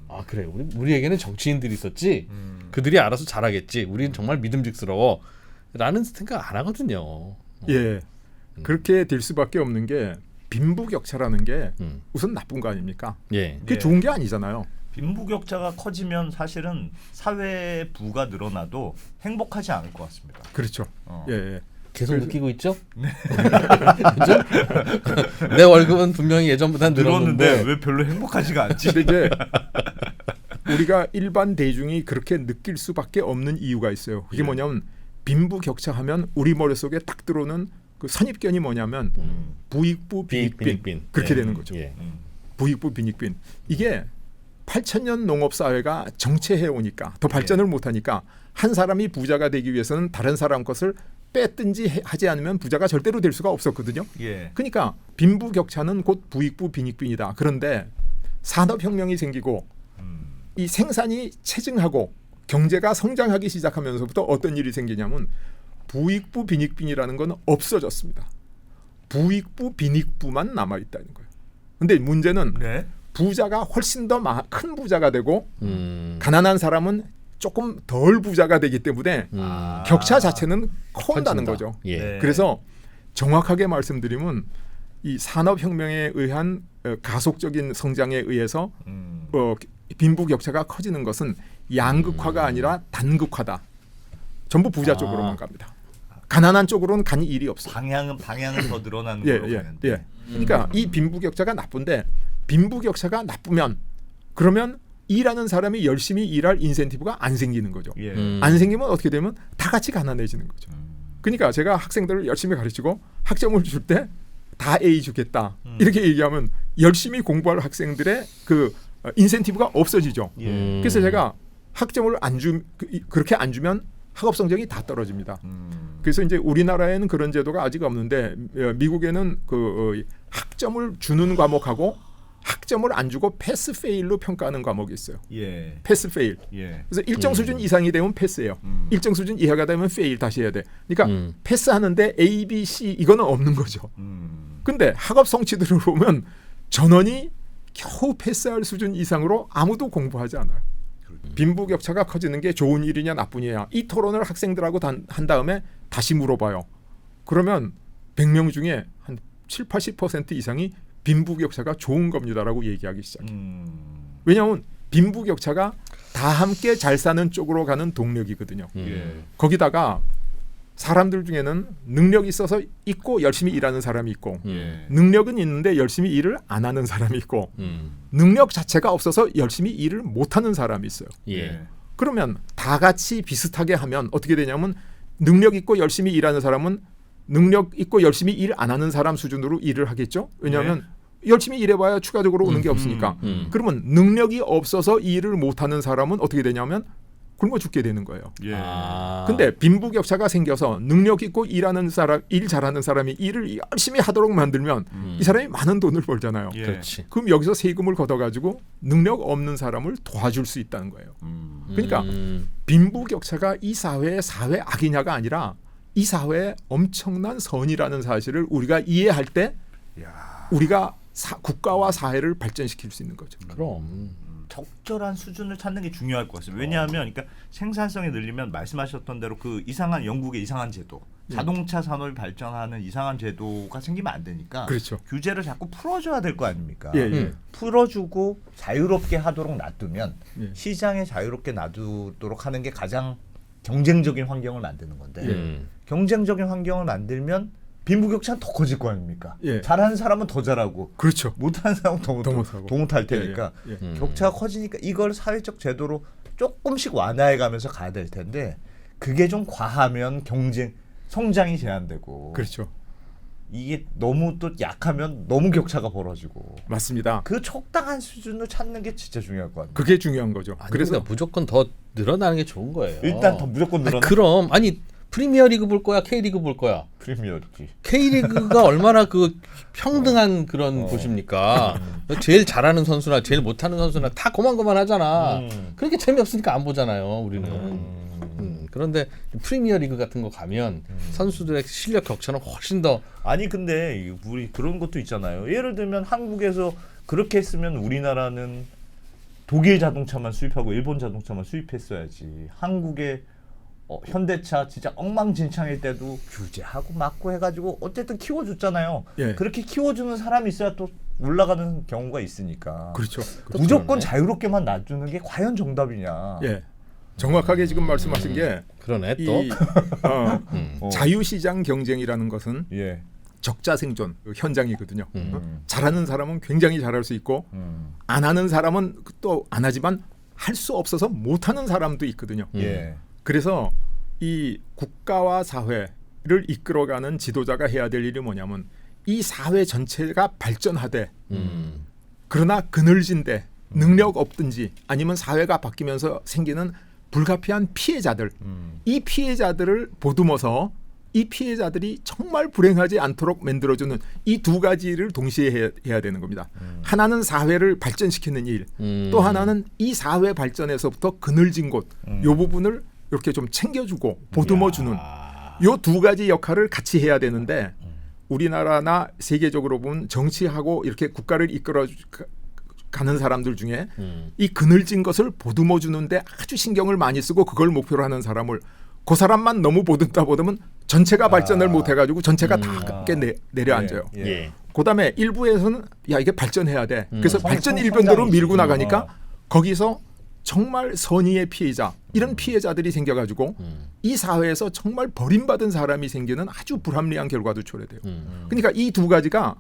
아 그래 우리에게는 정치인들이 있었지 그들이 알아서 잘하겠지 우리는 정말 믿음직스러워 라는 생각 안 하거든요. 예, 그렇게 될 수밖에 없는 게 빈부격차라는 게 우선 나쁜 거 아닙니까? 예. 그게 좋은 게 아니잖아요. 빈부격차가 커지면 사실은 사회 부가 늘어나도 행복하지 않을 것 같습니다. 그렇죠. 예. 계속 느끼고 있죠? 그죠? 내 월급은 분명히 예전보다 늘었는데 왜 별로 행복하지가 않지? 근데 이제 우리가 일반 대중이 그렇게 느낄 수밖에 없는 이유가 있어요. 그게 뭐냐면 빈부격차하면 우리 머릿속에 딱 들어오는 그 선입견이 뭐냐면 부익부 빈익빈 그렇게 되는 거죠. 예. 부익부 빈익빈. 이게 8,000년 농업 사회가 정체해 오니까 더 발전을 못하니까 한 사람이 부자가 되기 위해서는 다른 사람 것을 뺐든지 하지 않으면 부자가 절대로 될 수가 없었거든요. 예. 그러니까 빈부격차는 곧 부익부 빈익빈이다. 그런데 산업혁명이 생기고 이 생산이 체증하고 경제가 성장하기 시작하면서부터 어떤 일이 생기냐면 부익부 빈익빈이라는 건 없어졌습니다. 부익부 빈익부만 남아 있다는 거예요. 근데 문제는 네. 부자가 훨씬 더 큰 부자가 되고 가난한 사람은 조금 덜 부자가 되기 때문에 격차 자체는 커온다는 커진다. 거죠. 예. 네. 그래서 정확하게 말씀드리면 이 산업혁명에 의한 가속적인 성장에 의해서 빈부격차가 커지는 것은 양극화가 아니라 단극화다. 전부 부자 쪽으로만 갑니다. 가난한 쪽으로는 간 일이 없어요. 방향은 더 늘어나는 예, 걸로 예, 보는데. 예. 그러니까 이 빈부격차가 나쁜데 빈부격차가 나쁘면 그러면 일하는 사람이 열심히 일할 인센티브가 안 생기는 거죠. 예. 안 생기면 어떻게 되면 다 같이 가난해지는 거죠. 그러니까 제가 학생들을 열심히 가르치고 학점을 줄 때 다 A 주겠다 이렇게 얘기하면 열심히 공부할 학생들의 그 인센티브가 없어지죠. 예. 그래서 제가 학점을 그렇게 안 주면 학업 성적이 다 떨어집니다. 그래서 이제 우리나라에는 그런 제도가 아직 없는데 미국에는 그 학점을 주는 과목하고 학점을 안 주고 패스 페일로 평가하는 과목이 있어요. 예. 패스 페일. 예. 그래서 일정 수준 이상이 되면 패스예요. 일정 수준 이하가 되면 페일 다시 해야 돼. 그러니까 패스하는데 A, B, C 이거는 없는 거죠. 근데 학업 성취도를 보면 전원이 겨우 패스할 수준 이상으로 아무도 공부하지 않아요. 빈부격차가 커지는 게 좋은 일이냐 나쁜 일이냐 이 토론을 학생들하고 한 다음에 다시 물어봐요. 그러면 100명 중에 한 7-80% 이상이 빈부격차가 좋은 겁니다라고 얘기하기 시작해요. 왜냐하면 빈부격차가 다 함께 잘 사는 쪽으로 가는 동력이거든요. 예. 거기다가 사람들 중에는 능력이 있어서 있고 열심히 일하는 사람이 있고 능력은 있는데 열심히 일을 안 하는 사람이 있고 능력 자체가 없어서 열심히 일을 못하는 사람이 있어요. 예. 그러면 다 같이 비슷하게 하면 어떻게 되냐면 능력 있고 열심히 일하는 사람은 능력 있고 열심히 일 안 하는 사람 수준으로 일을 하겠죠. 왜냐하면 열심히 일해봐야 추가적으로 오는 게 없으니까. 그러면 능력이 없어서 일을 못하는 사람은 어떻게 되냐면 굶어 죽게 되는 거예요. 예. 근데 빈부격차가 생겨서 능력 있고 일하는 사람, 일 잘하는 사람이 일을 열심히 하도록 만들면 이 사람이 많은 돈을 벌잖아요. 예. 그렇지. 그럼 여기서 세금을 걷어가지고 능력 없는 사람을 도와줄 수 있다는 거예요. 그러니까 빈부격차가 이 사회의 사회 악이냐가 아니라 이 사회의 엄청난 선이라는 사실을 우리가 이해할 때 우리가 국가와 사회를 발전시킬 수 있는 거죠. 그럼. 적절한 수준을 찾는 게 중요할 것 같습니다. 왜냐하면 그러니까 생산성이 늘리면 말씀하셨던 대로 그 이상한 영국의 이상한 제도, 자동차 산업이 발전하는 이상한 제도가 생기면 안 되니까 그렇죠. 규제를 자꾸 풀어줘야 될 거 아닙니까? 예, 예. 풀어주고 자유롭게 하도록 놔두면 예. 시장에 자유롭게 놔두도록 하는 게 가장 경쟁적인 환경을 만드는 건데 경쟁적인 환경을 만들면 빈부격차는 더 커질 거 아닙니까? 예. 잘하는 사람은 더 잘하고 그렇죠. 못하는 사람은 더 못할 테니까 예, 예. 격차가 커지니까 이걸 사회적 제도로 조금씩 완화해가면서 가야 될 텐데 그게 좀 과하면 경쟁 성장이 제한되고 그렇죠. 이게 너무 또 약하면 너무 격차가 벌어지고 맞습니다. 그 적당한 수준을 찾는 게 진짜 중요할 것 같아요. 그게 중요한 거죠. 아니, 그래서 그래서 무조건 더 늘어나는 게 좋은 거예요. 일단 더 무조건 늘어나. 그럼 아니 프리미어리그 볼 거야, K리그 볼 거야. 프리미어리지. K리그가 얼마나 그 평등한 그런 곳입니까? 제일 잘하는 선수나 제일 못하는 선수나 다 고만고만하잖아. 그렇게 재미없으니까 안 보잖아요, 우리는. 그런데 프리미어리그 같은 거 가면 선수들의 실력 격차는 훨씬 더. 아니 근데 우리 그런 것도 있잖아요. 예를 들면 한국에서 그렇게 했으면 우리나라는 독일 자동차만 수입하고 일본 자동차만 수입했어야지. 한국의 현대차 진짜 엉망진창일 때도 규제하고 막고 해가지고 어쨌든 키워줬잖아요. 예. 그렇게 키워주는 사람이 있어야 또 올라가는 경우가 있으니까. 그렇죠. 무조건 그러네. 자유롭게만 놔주는 게 과연 정답이냐. 예. 정확하게 지금 말씀하신 게 그러네 또. 이 자유시장 경쟁이라는 것은 예. 적자 생존 현장이거든요. 잘하는 사람은 굉장히 잘할 수 있고 안 하는 사람은 또 안 하지만 할 수 없어서 못하는 사람도 있거든요. 예. 그래서 이 국가와 사회를 이끌어가는 지도자가 해야 될 일이 뭐냐면 이 사회 전체가 발전하되 그러나 그늘진데 능력 없든지 아니면 사회가 바뀌면서 생기는 불가피한 피해자들 이 피해자들을 보듬어서 이 피해자들이 정말 불행하지 않도록 만들어주는 이 두 가지를 동시에 해야 되는 겁니다. 하나는 사회를 발전시키는 일, 또 하나는 이 사회 발전에서부터 그늘진 곳, 이 부분을 이렇게 좀 챙겨주고 보듬어주는 이 두 가지 역할을 같이 해야 되는데 우리나라나 세계적으로 보면 정치하고 이렇게 국가를 이끌어 가는 사람들 중에 이 그늘진 것을 보듬어 주는데 아주 신경을 많이 쓰고 그걸 목표로 하는 사람을 그 사람만 너무 보듬다 보면 전체가 발전을 못 해가지고 전체가 다 함께 내려앉아요. 예. 그다음에 일부에서는 야 이게 발전해야 돼. 그래서 발전 일변도로 밀고 나가니까 거기서 정말 선의의 피해자 이런 피해자들이 생겨가지고 이 사회에서 정말 버림받은 사람이 생기는 아주 불합리한 결과도 초래돼요. 그러니까 이 두 가지가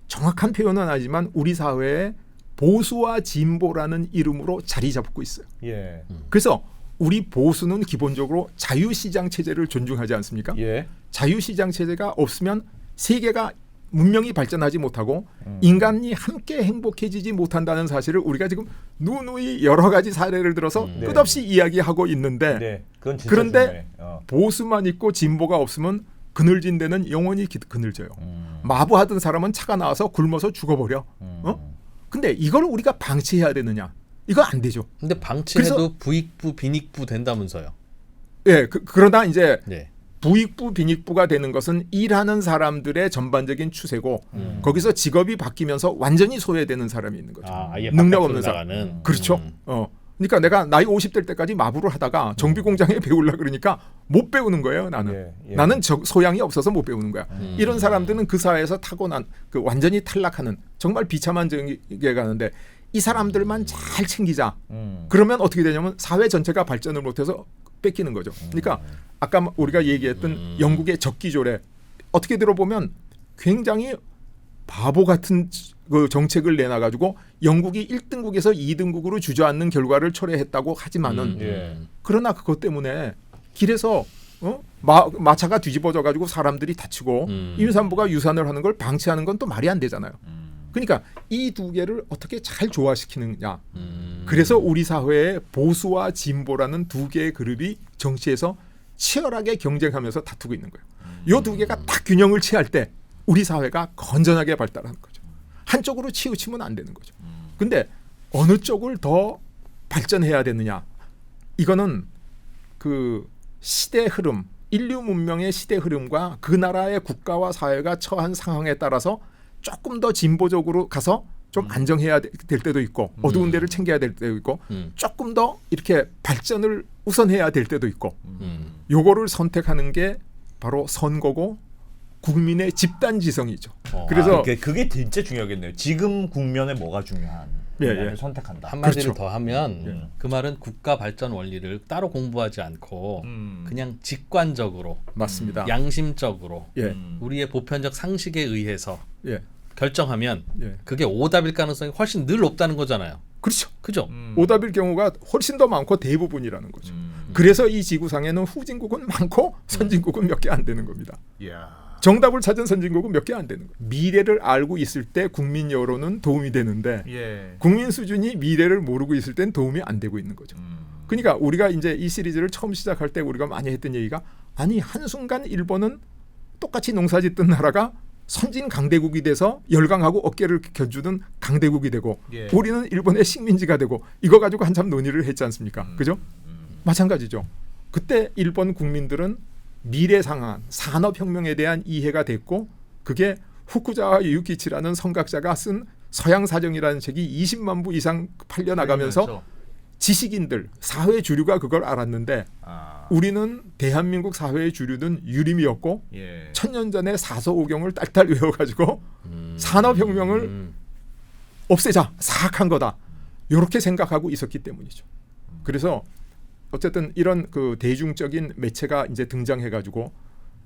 정확한 표현은 아니지만 우리 사회에 보수와 진보라는 이름으로 자리 잡고 있어요. 예. 그래서 우리 보수는 기본적으로 자유시장 체제를 존중하지 않습니까? 예. 자유시장 체제가 없으면 세계가 문명이 발전하지 못하고 인간이 함께 행복해지지 못한다는 사실을 우리가 지금 누누이 여러 가지 사례를 들어서 네. 끝없이 이야기하고 있는데 네. 그건 진짜 그런데 중요해. 보수만 있고 진보가 없으면 그늘진 데는 영원히 그늘져요. 마부하던 사람은 차가 나와서 굶어서 죽어버려. 근데 이걸 우리가 방치해야 되느냐? 이거 안 되죠. 근데 방치해도 그래서- 부익부 빈익부 된다면서요. 예, 그러나 이제 네. 부익부 빈익부가 되는 것은 일하는 사람들의 전반적인 추세고 거기서 직업이 바뀌면서 완전히 소외되는 사람이 있는 거죠. 아예 능력 바깥으로 없는 사람. 나가는. 그렇죠. 그러니까 내가 나이 50대 때까지 마부를 하다가 정비 공장에 배우려 그러니까 못 배우는 거예요. 나는 예. 나는 소양이 없어서 못 배우는 거야. 이런 사람들은 그 사회에서 타고난 그 완전히 탈락하는 정말 비참한 정에 가는데 이 사람들만 잘 챙기자. 그러면 어떻게 되냐면 사회 전체가 발전을 못해서 뺏기는 거죠. 그러니까 아까 우리가 얘기했던 영국의 적기조례 어떻게 들어보면 굉장히 바보 같은 그 정책을 내놔가지고 영국이 1등국에서 2등국으로 주저앉는 결과를 초래했다고 하지만은 예. 그러나 그것 때문에 길에서 마차가 뒤집어져가지고 사람들이 다치고 임산부가 유산을 하는 걸 방치하는 건 또 말이 안 되잖아요. 그러니까 이 두 개를 어떻게 잘 조화시키느냐. 그래서 우리 사회에 보수와 진보라는 두 개의 그룹이 정치에서 치열하게 경쟁하면서 다투고 있는 거예요. 이 두 개가 딱 균형을 취할 때 우리 사회가 건전하게 발달하는 거죠. 한쪽으로 치우치면 안 되는 거죠. 근데 어느 쪽을 더 발전해야 되느냐. 이거는 그 시대 흐름, 인류 문명의 시대 흐름과 그 나라의 국가와 사회가 처한 상황에 따라서 조금 더 진보적으로 가서 좀 안정해야 될 때도 있고 어두운 데를 챙겨야 될 때도 있고 조금 더 이렇게 발전을 우선해야 될 때도 있고 요거를 선택하는 게 바로 선거고 국민의 집단지성이죠. 그래서 그게 진짜 중요하겠네요. 지금 국면에 뭐가 중요한 를 선택한다. 한마디를 그렇죠. 더 하면 그 말은 국가 발전 원리를 따로 공부하지 않고 그냥 직관적으로 맞습니다. 양심적으로 예. 우리의 보편적 상식에 의해서 예. 결정하면 예. 그게 오답일 가능성이 훨씬 늘 높다는 거잖아요. 그렇죠. 그죠? 오답일 경우가 훨씬 더 많고 대부분이라는 거죠. 그래서 이 지구상에는 후진국은 많고 선진국은 몇 개 안 되는 겁니다. 정답을 찾은 선진국은 몇 개 안 되는 거예요. 미래를 알고 있을 때 국민 여론은 도움이 되는데 국민 수준이 미래를 모르고 있을 땐 도움이 안 되고 있는 거죠. 그러니까 우리가 이제 이 시리즈를 처음 시작할 때 우리가 많이 했던 얘기가 아니 한순간 일본은 똑같이 농사짓던 나라가 선진 강대국이 돼서 열강하고 어깨를 견주는 강대국이 되고 우리는 일본의 식민지가 되고 이거 가지고 한참 논의를 했지 않습니까? 그죠? 마찬가지죠. 그때 일본 국민들은 미래 상황, 산업혁명에 대한 이해가 됐고 그게 후쿠자와 유키치라는 성각자가 쓴 서양사정이라는 책이 20만 부 이상 팔려나가면서 지식인들, 사회 주류가 그걸 알았는데 우리는 대한민국 사회의 주류는 유림이었고 천년 전에 사서오경을 딸딸 외워가지고 산업혁명을 없애자, 사악한 거다. 이렇게 생각하고 있었기 때문이죠. 그래서 어쨌든 이런 그 대중적인 매체가 이제 등장해가지고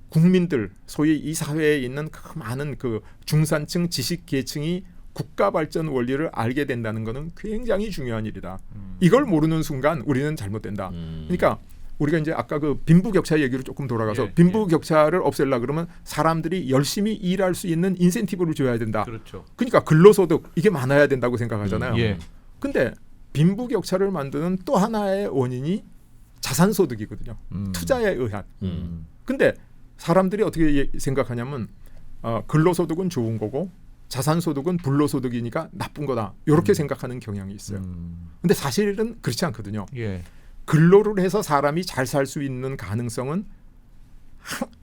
국민들, 소위 이 사회에 있는 그 많은 그 중산층 지식 계층이 국가 발전 원리를 알게 된다는 것은 굉장히 중요한 일이다. 이걸 모르는 순간 우리는 잘못된다. 그러니까 우리가 이제 아까 그 빈부격차 얘기로 조금 돌아가서 빈부격차를 없애려 그러면 사람들이 열심히 일할 수 있는 인센티브를 줘야 된다. 그렇죠. 그러니까 근로소득 이게 많아야 된다고 생각하잖아요. 근데 빈부격차를 만드는 또 하나의 원인이 자산소득이거든요. 투자에 의한. 근데 사람들이 어떻게 생각하냐면 근로소득은 좋은 거고 자산소득은 불로소득이니까 나쁜 거다. 이렇게 생각하는 경향이 있어요. 근데 사실은 그렇지 않거든요. 예. 근로를 해서 사람이 잘 살 수 있는 가능성은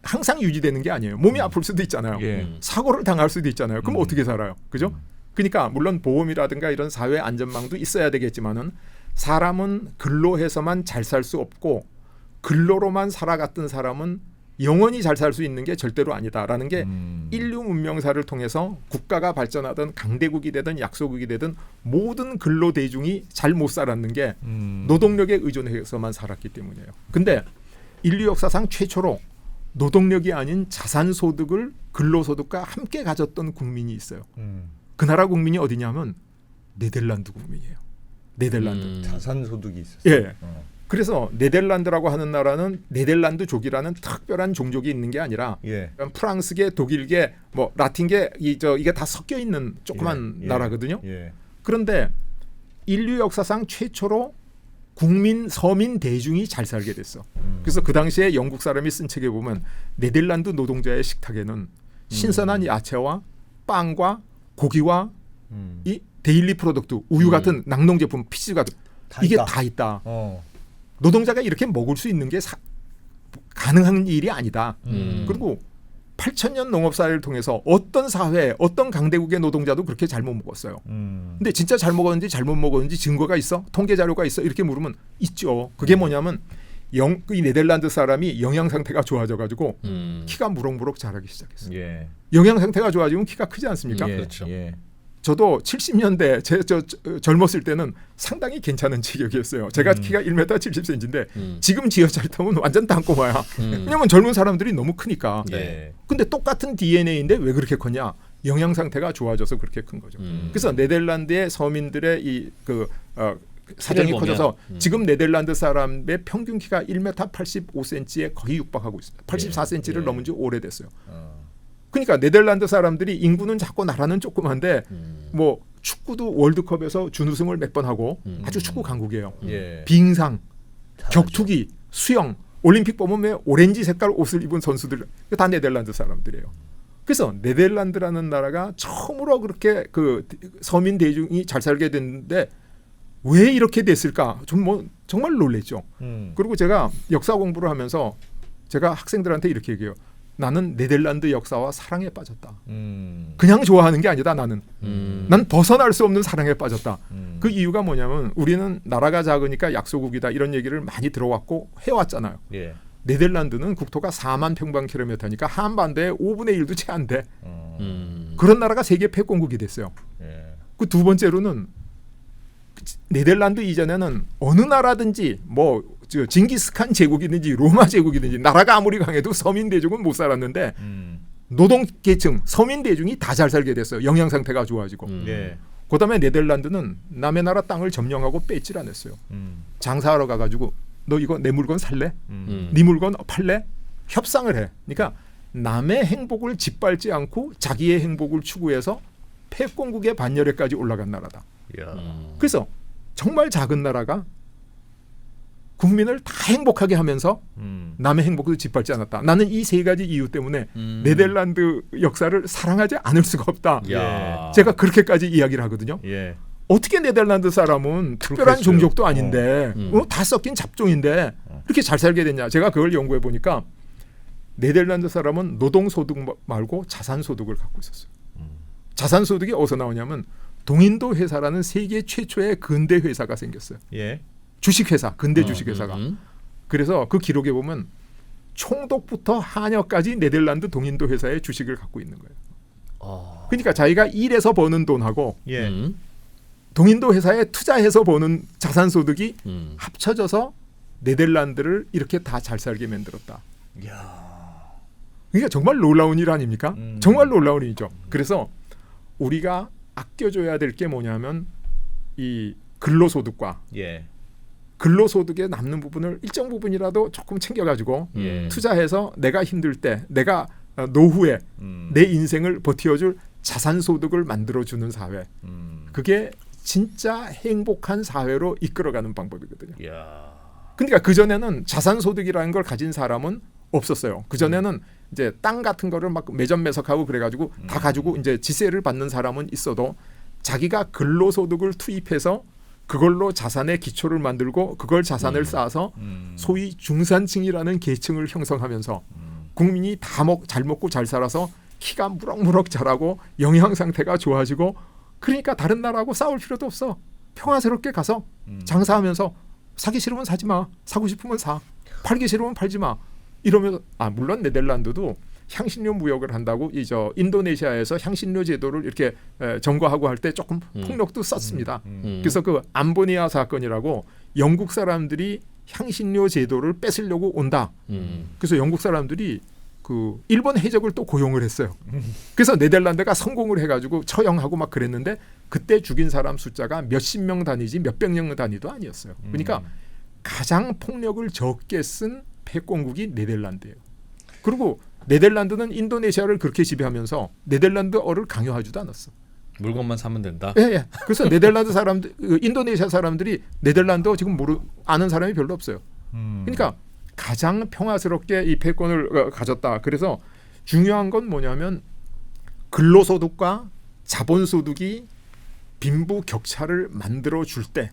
항상 유지되는 게 아니에요. 몸이 아플 수도 있잖아요. 예. 사고를 당할 수도 있잖아요. 그럼 어떻게 살아요? 그죠? 그러니까 물론 보험이라든가 이런 사회 안전망도 있어야 되겠지만은 사람은 근로해서만 잘 살 수 없고 근로로만 살아갔던 사람은 영원히 잘 살 수 있는 게 절대로 아니다라는 게 인류 문명사를 통해서 국가가 발전하든 강대국이 되든 약소국이 되든 모든 근로 대중이 잘 못 살았는 게 노동력에 의존해서만 살았기 때문이에요. 근데 인류 역사상 최초로 노동력이 아닌 자산소득을 근로소득과 함께 가졌던 국민이 있어요. 그 나라 국민이 어디냐면 네덜란드 국민이에요. 네덜란드. 자산소득이 있었어요. 예. 그래서 네덜란드라고 하는 나라는 네덜란드족이라는 특별한 종족이 있는 게 아니라 예. 프랑스계, 독일계, 뭐 라틴계 이게 다 섞여 있는 조그만 예. 나라거든요. 예. 그런데 인류 역사상 최초로 국민 서민 대중이 잘 살게 됐어. 그래서 그 당시에 영국 사람이 쓴 책에 보면 네덜란드 노동자의 식탁에는 신선한 야채와 빵과 고기와 이 데일리 프로덕트, 우유 같은 낙농 제품, 피지 같은 이게 있다. 다 있다. 어. 노동자가 이렇게 먹을 수 있는 게 가능한 일이 아니다. 그리고 8,000년 농업사회를 통해서 어떤 사회, 어떤 강대국의 노동자도 그렇게 잘못 먹었어요. 근데 진짜 잘 먹었는지 잘못 먹었는지 증거가 있어? 통계 자료가 있어? 이렇게 물으면 있죠. 그게 뭐냐면 이 네덜란드 사람이 영양 상태가 좋아져가지고 키가 무럭무럭 자라기 시작했어요. 예. 영양 상태가 좋아지면 키가 크지 않습니까? 예. 그렇죠. 예. 저도 70년대 젊었을 때는 상당히 괜찮은 체격이었어요. 제가 키가 1m 70cm인데 지금 지어잘 타면 완전 땅꼬마야. 왜냐면 젊은 사람들이 너무 크니까. 네. 근데 똑같은 DNA인데 왜 그렇게 컸냐? 영양 상태가 좋아져서 그렇게 큰 거죠. 그래서 네덜란드의 서민들의 사정이 보면, 커져서 지금 네덜란드 사람의 평균 키가 1m 85cm에 거의 육박하고 있습니다. 84cm를 예. 넘은 지 오래됐어요. 그러니까 네덜란드 사람들이 인구는 작고 나라는 조그만데 뭐 축구도 월드컵에서 준우승을 몇 번 하고 아주 축구 강국이에요. 예. 빙상, 격투기, 수영, 올림픽 보면 왜 오렌지 색깔 옷을 입은 선수들 다 네덜란드 사람들이에요. 그래서 네덜란드라는 나라가 처음으로 그렇게 그 서민 대중이 잘 살게 됐는데 왜 이렇게 됐을까? 정말 놀랬죠. 그리고 제가 역사 공부를 하면서 제가 학생들한테 이렇게 얘기해요. 나는 네덜란드 역사와 사랑에 빠졌다. 그냥 좋아하는 게 아니다. 나는 난 벗어날 수 없는 사랑에 빠졌다. 그 이유가 뭐냐면 우리는 나라가 작으니까 약소국이다 이런 얘기를 많이 들어왔고 해왔잖아요. 예. 네덜란드는 국토가 4만 평방킬로미터니까 한반도의 5분의 1도 채 안 돼. 그런 나라가 세계 패권국이 됐어요. 예. 그 두 번째로는 네덜란드 이전에는 어느 나라든지 징기스칸 제국이든지 로마 제국이든지 나라가 아무리 강해도 서민 대중은 못 살았는데 노동 계층 서민 대중이 다 잘 살게 됐어요. 영양 상태가 좋아지고. 예. 그다음에 네덜란드는 남의 나라 땅을 점령하고 뺏질 않았어요. 장사하러 가가지고 너 이거 내 물건 살래? 네 물건 팔래? 협상을 해. 그러니까 남의 행복을 짓밟지 않고 자기의 행복을 추구해서 패권국의 반열에까지 올라간 나라다. 그래서 정말 작은 나라가 국민을 다 행복하게 하면서 남의 행복을 짓밟지 않았다. 나는 이 세 가지 이유 때문에 네덜란드 역사를 사랑하지 않을 수가 없다. 야. 제가 그렇게까지 이야기를 하거든요. 예. 어떻게 네덜란드 사람은 특별한 그렇겠어요. 종족도 아닌데 다 섞인 잡종인데 이렇게 잘 살게 됐냐. 제가 그걸 연구해 보니까 네덜란드 사람은 노동소득 말고 자산소득을 갖고 있었어요. 자산소득이 어디서 나오냐면 동인도 회사라는 세계 최초의 근대 회사가 생겼어요. 예. 주식회사, 근대 주식회사가. 그래서 그 기록에 보면 총독부터 하녀까지 네덜란드 동인도 회사의 주식을 갖고 있는 거예요. 그러니까 자기가 일해서 버는 돈하고 예. 동인도 회사에 투자해서 버는 자산소득이 합쳐져서 네덜란드를 이렇게 다 잘 살게 만들었다. 그러니까 정말 놀라운 일 아닙니까? 정말 놀라운 일이죠. 그래서 우리가 아껴줘야 될 게 뭐냐면 이 근로소득과 예. 근로소득에 남는 부분을 일정 부분이라도 조금 챙겨가지고 예. 투자해서 내가 힘들 때 내가 노후에 내 인생을 버텨줄 자산소득을 만들어주는 사회. 그게 진짜 행복한 사회로 이끌어가는 방법이거든요. 야. 그러니까 그전에는 자산소득이라는 걸 가진 사람은 없었어요. 그전에는 이제 땅 같은 거를 막 매점매석하고 그래가지고 다 가지고 이제 지세를 받는 사람은 있어도 자기가 근로소득을 투입해서 그걸로 자산의 기초를 만들고 그걸 자산을 쌓아서 소위 중산층이라는 계층을 형성하면서 국민이 다 잘 먹고 잘 살아서 키가 무럭무럭 자라고 영양 상태가 좋아지고 그러니까 다른 나라하고 싸울 필요도 없어. 평화스럽게 가서 장사하면서 사기 싫으면 사지 마. 사고 싶으면 사. 팔기 싫으면 팔지 마. 이러면서 물론 네덜란드도 향신료 무역을 한다고 인도네시아에서 향신료 제도를 이렇게 점거하고 할 때 조금 폭력도 썼습니다. 그래서 그 암보니아 사건이라고 영국 사람들이 향신료 제도를 뺏으려고 온다. 그래서 영국 사람들이 그 일본 해적을 또 고용을 했어요. 그래서 네덜란드가 성공을 해가지고 처형하고 막 그랬는데 그때 죽인 사람 숫자가 몇십 명 단위지 몇백 명 단위도 아니었어요. 그러니까 가장 폭력을 적게 쓴 패권국이 네덜란드예요. 그리고 네덜란드는 인도네시아를 그렇게 지배하면서 네덜란드어를 강요하지도 않았어. 물건만 사면 된다. 예. 그래서 네덜란드 사람들, 인도네시아 사람들이 네덜란드어 지금 아는 사람이 별로 없어요. 그러니까 가장 평화스럽게 이 패권을 가졌다. 그래서 중요한 건 뭐냐면 근로소득과 자본소득이 빈부 격차를 만들어 줄 때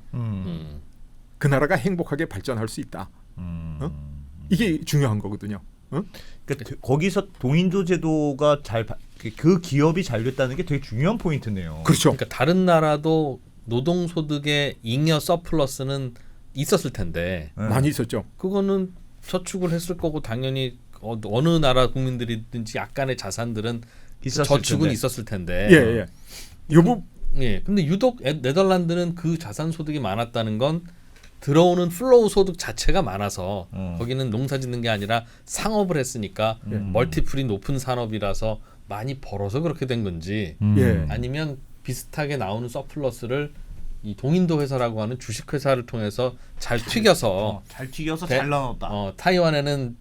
그 나라가 행복하게 발전할 수 있다. 이게 중요한 거거든요. 그러니까 거기서 동인도 제도가 그 기업이 잘 됐다는 게 되게 중요한 포인트네요. 그렇죠. 그러니까 다른 나라도 노동소득의 잉여 서플러스는 있었을 텐데 많이 있었죠. 그거는 저축을 했을 거고 당연히 어느 나라 국민들이든지 약간의 자산들은 저축은 있었을 텐데. 예. 근데 유독 네덜란드는 그 자산 소득이 많았다는 건 들어오는 플로우 소득 자체가 많아서 거기는 농사 짓는 게 아니라 상업을 했으니까 멀티플이 높은 산업이라서 많이 벌어서 그렇게 된 건지 아니면 비슷하게 나오는 서플러스를 이 동인도 회사라고 하는 주식 회사를 통해서 잘 튀겨서 잘 나눴다. 타이완에는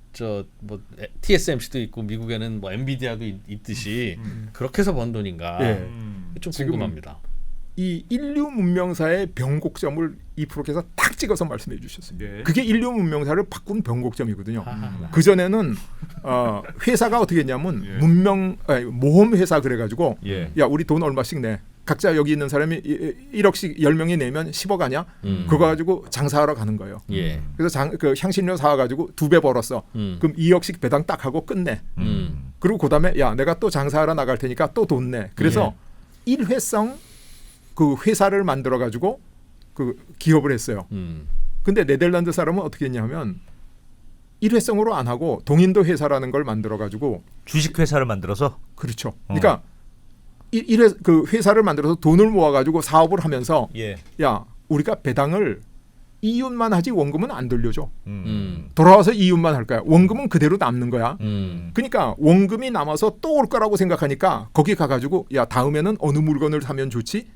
TSMC도 있고 미국에는 엔비디아도 있듯이 그렇게 해서 번 돈인가 좀 궁금합니다. 이 인류 문명사의 변곡점을 이 프로께서 딱 찍어서 말씀해 주셨어요. 그게 인류 문명사를 바꾼 변곡점이거든요. 그 전에는 회사가 어떻게 했냐면 모험 회사 그래가지고 야 우리 돈 얼마씩 내. 각자 여기 있는 사람이 1억씩 10명이 내면 10억 아니야? 그거 가지고 장사하러 가는 거예요. 그래서 그 향신료 사와가지고 2배 벌었어. 그럼 2억씩 배당 딱 하고 끝내. 그리고 그 다음에 야 내가 또 장사하러 나갈 테니까 또 돈 내. 그래서 일회성 그 회사를 만들어 가지고 그 기업을 했어요. 근데 네덜란드 사람은 어떻게 했냐면 일회성으로 안 하고 동인도 회사라는 걸 만들어 가지고 주식 회사를 만들어서 그렇죠. 그러니까 그 회사를 만들어서 돈을 모아 가지고 사업을 하면서 야 우리가 배당을 이윤만 하지 원금은 안 돌려줘. 돌아와서 이윤만 할 거야. 원금은 그대로 남는 거야. 그러니까 원금이 남아서 또 올 거라고 생각하니까 거기 가가지고 야 다음에는 어느 물건을 사면 좋지?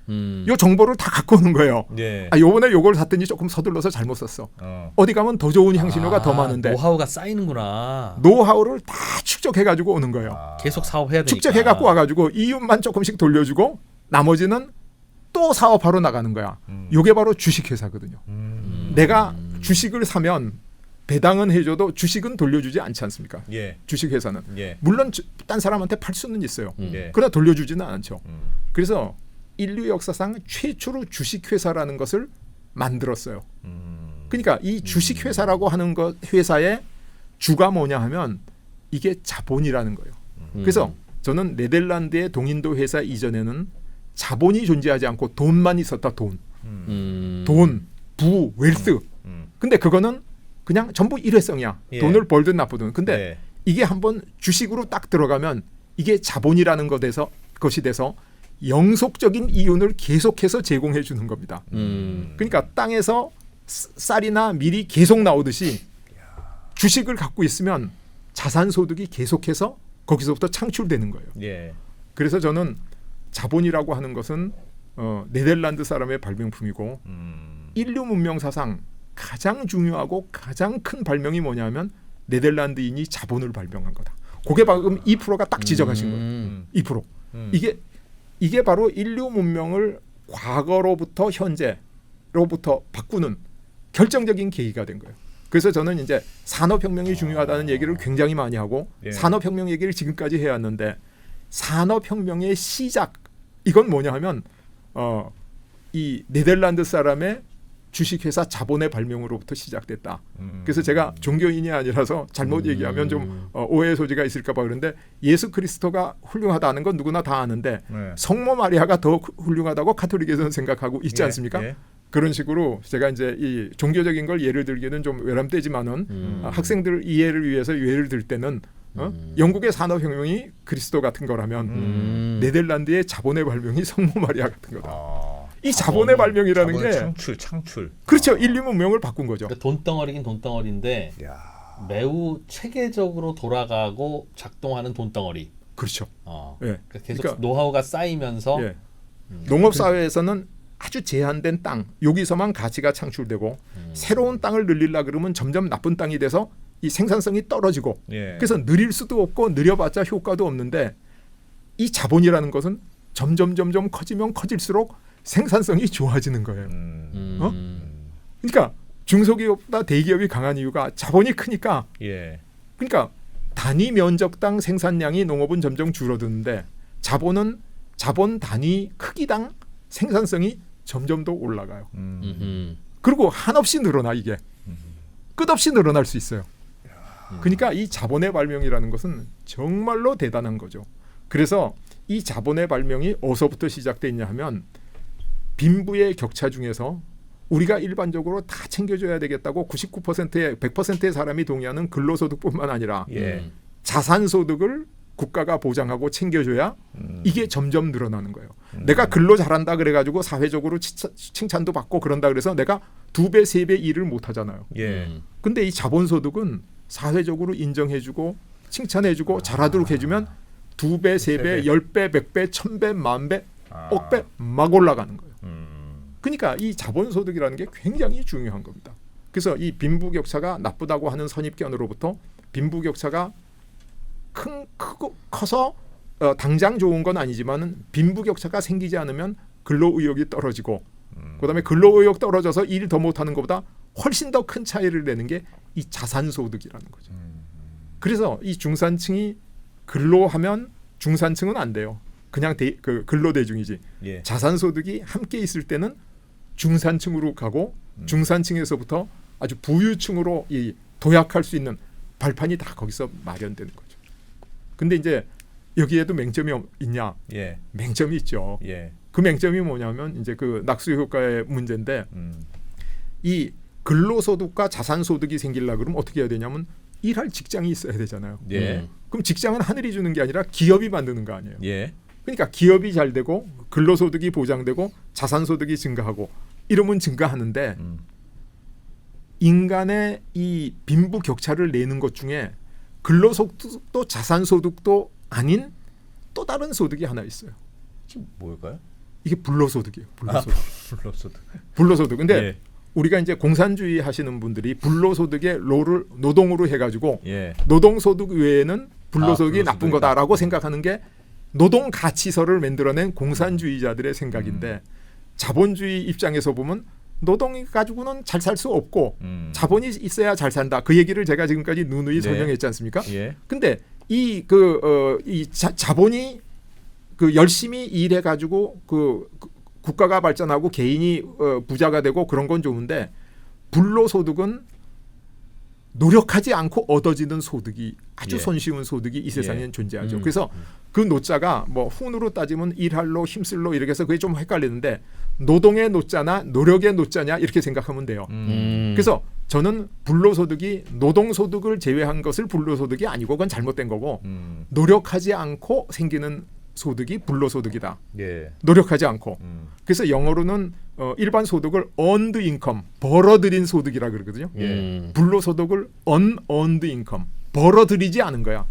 요 정보를 다 갖고 오는 거예요. 요번에 요걸 샀더니 조금 서둘러서 잘못 샀어. 어디 가면 더 좋은 향신료가 더 많은데. 노하우가 쌓이는구나. 노하우를 다 축적해가지고 오는 거예요. 계속 사업해야 되니까. 축적해갖고 와가지고 이윤만 조금씩 돌려주고 나머지는 또 사업하러 나가는 거야. 요게 바로 주식회사거든요. 내가 주식을 사면 배당은 해줘도 주식은 돌려주지 않지 않습니까? 주식회사는. 물론 딴 사람한테 팔 수는 있어요. 그러나 돌려주지는 않죠. 그래서 인류 역사상 최초로 주식회사라는 것을 만들었어요. 그러니까 이 주식회사라고 하는 회사의 주가 뭐냐 하면 이게 자본이라는 거예요. 그래서 저는 네덜란드의 동인도 회사 이전에는 자본이 존재하지 않고 돈만 있었다. 돈, 부, 웰스. 근데 그거는 그냥 전부 일회성이야. 돈을 벌든 나쁘든. 근데 이게 한번 주식으로 딱 들어가면 이게 자본이라는 것이 돼서 영속적인 이윤을 계속해서 제공해 주는 겁니다. 그러니까 땅에서 쌀이나 밀이 계속 나오듯이 주식을 갖고 있으면 자산 소득이 계속해서 거기서부터 창출되는 거예요. 그래서 저는 자본이라고 하는 것은 네덜란드 사람의 발명품이고 인류 문명 사상 가장 중요하고 가장 큰 발명이 뭐냐면 네덜란드인이 자본을 발명한 거다. 그게 방금 2%가 딱 지적하신 거예요. 2%. 이게 바로 인류 문명을 과거로부터 현재로부터 바꾸는 결정적인 계기가 된 거예요. 그래서 저는 이제 산업혁명이 중요하다는 얘기를 굉장히 많이 하고 예. 산업혁명 얘기를 지금까지 해왔는데 산업혁명의 시작 이건 뭐냐 하면 이 네덜란드 사람의 주식회사 자본의 발명으로부터 시작됐다. 그래서 제가 종교인이 아니라서 잘못 얘기하면 좀 오해의 소지가 있을까 봐 그런데 예수 그리스도가 훌륭하다는 건 누구나 다 아는데 네. 성모 마리아가 더 훌륭하다고 카톨릭에서는 생각하고 있지 예, 않습니까? 예. 그런 식으로 제가 이제 이 종교적인 걸 예를 들기는 좀 외람되지만은 학생들 이해를 위해서 예를 들 때는 영국의 산업혁명이 그리스도 같은 거라면 네덜란드의 자본의 발명이 성모 마리아 같은 거다. 이 자본의 발명이라는 자본의 게 창출. 그렇죠. 인류 문명을 바꾼 거죠. 그러니까 돈덩어리긴 돈덩어리인데 야. 매우 체계적으로 돌아가고 작동하는 돈덩어리. 그렇죠. 그러니까 예. 계속 그러니까, 노하우가 쌓이면서 예. 농업 사회에서는 아주 제한된 땅 여기서만 가치가 창출되고 새로운 땅을 늘리려 그러면 점점 나쁜 땅이 돼서 이 생산성이 떨어지고 예. 그래서 느릴 수도 없고 느려봤자 효과도 없는데 이 자본이라는 것은 점점 커지면 커질수록 생산성이 좋아지는 거예요. 그러니까 중소기업보다 대기업이 강한 이유가 자본이 크니까 예. 그러니까 단위 면적당 생산량이 농업은 점점 줄어드는데 자본은 자본 단위 크기당 생산성이 점점 더 올라가요. 그리고 한없이 늘어나 이게 끝없이 늘어날 수 있어요. 그러니까 이 자본의 발명이라는 것은 정말로 대단한 거죠. 그래서 이 자본의 발명이 어디서부터 시작됐냐 하면 빈부의 격차 중에서 우리가 일반적으로 다 챙겨줘야 되겠다고 99%의 100%의 사람이 동의하는 근로소득뿐만 아니라 예. 자산소득을 국가가 보장하고 챙겨줘야 이게 점점 늘어나는 거예요. 내가 근로 잘한다 그래가지고 사회적으로 칭찬도 받고 그런다 그래서 내가 2배, 3배 일을 못 하잖아요. 예. 근데 이 자본소득은 사회적으로 인정해주고 칭찬해주고 잘하도록 해주면 2배, 3배, 10배, 100배, 1000배, 10,000배, 억배 막 올라가는 거예요. 그러니까 이 자본소득이라는 게 굉장히 중요한 겁니다. 그래서 이 빈부격차가 나쁘다고 하는 선입견으로부터 빈부격차가 크고 커서 당장 좋은 건 아니지만은 빈부격차가 생기지 않으면 근로의욕이 떨어지고 그다음에 근로의욕 떨어져서 일 더 못하는 것보다 훨씬 더 큰 차이를 내는 게 이 자산소득이라는 거죠. 그래서 이 중산층이 근로하면 중산층은 안 돼요. 그냥 근로대중이지. 예. 자산소득이 함께 있을 때는 중산층으로 가고 중산층에서부터 아주 부유층으로 이 도약할 수 있는 발판이 다 거기서 마련되는 거죠. 근데 이제 여기에도 맹점이 있냐? 예. 맹점이 있죠. 예. 그 맹점이 뭐냐면 이제 그 낙수 효과의 문제인데 이 근로소득과 자산소득이 생기려고 그러면 어떻게 해야 되냐면 일할 직장이 있어야 되잖아요. 예. 그럼 직장은 하늘이 주는 게 아니라 기업이 만드는 거 아니에요. 예. 그러니까 기업이 잘 되고 근로소득이 보장되고 자산소득이 증가하고 이러면 증가하는데 인간의 이 빈부 격차를 내는 것 중에 근로소득도 자산소득도 아닌 또 다른 소득이 하나 있어요. 뭘까요? 이게 불로소득이에요. 불로소득. 불로소득. 불로소득. 근데 예. 우리가 이제 공산주의 하시는 분들이 불로소득의 로를 노동으로 해가지고 예. 노동소득 외에는 불로소득이 나쁜 불로소득이다. 거다라고 생각하는 게 노동 가치서를 만들어낸 공산주의자들의 생각인데 자본주의 입장에서 보면 노동이 가지고는 잘 살 수 없고 자본이 있어야 잘 산다. 그 얘기를 제가 지금까지 누누이 네. 설명했지 않습니까? 예. 근데 이 자본이 그 열심히 일해 가지고 그 국가가 발전하고 개인이 부자가 되고 그런 건 좋은데 불로소득은 노력하지 않고 얻어지는 소득이 아주 예. 손쉬운 소득이 이 세상엔 예. 존재하죠. 그래서 그 노자가 뭐 훈으로 따지면 일할로 힘쓸로 이렇게 해서 그게 좀 헷갈리는데 노동의 노자나 노력의 노자냐 이렇게 생각하면 돼요. 그래서 저는 불로소득이 노동소득을 제외한 것을 불로소득이 아니고 그건 잘못된 거고 노력하지 않고 생기는 소득이 불로소득이다. 예. 노력하지 않고. 그래서 영어로는 일반 소득을 earned income, 벌어들인 소득이라 그러거든요. 예. 불로소득을 unearned income, 벌어들이지 않은 거야.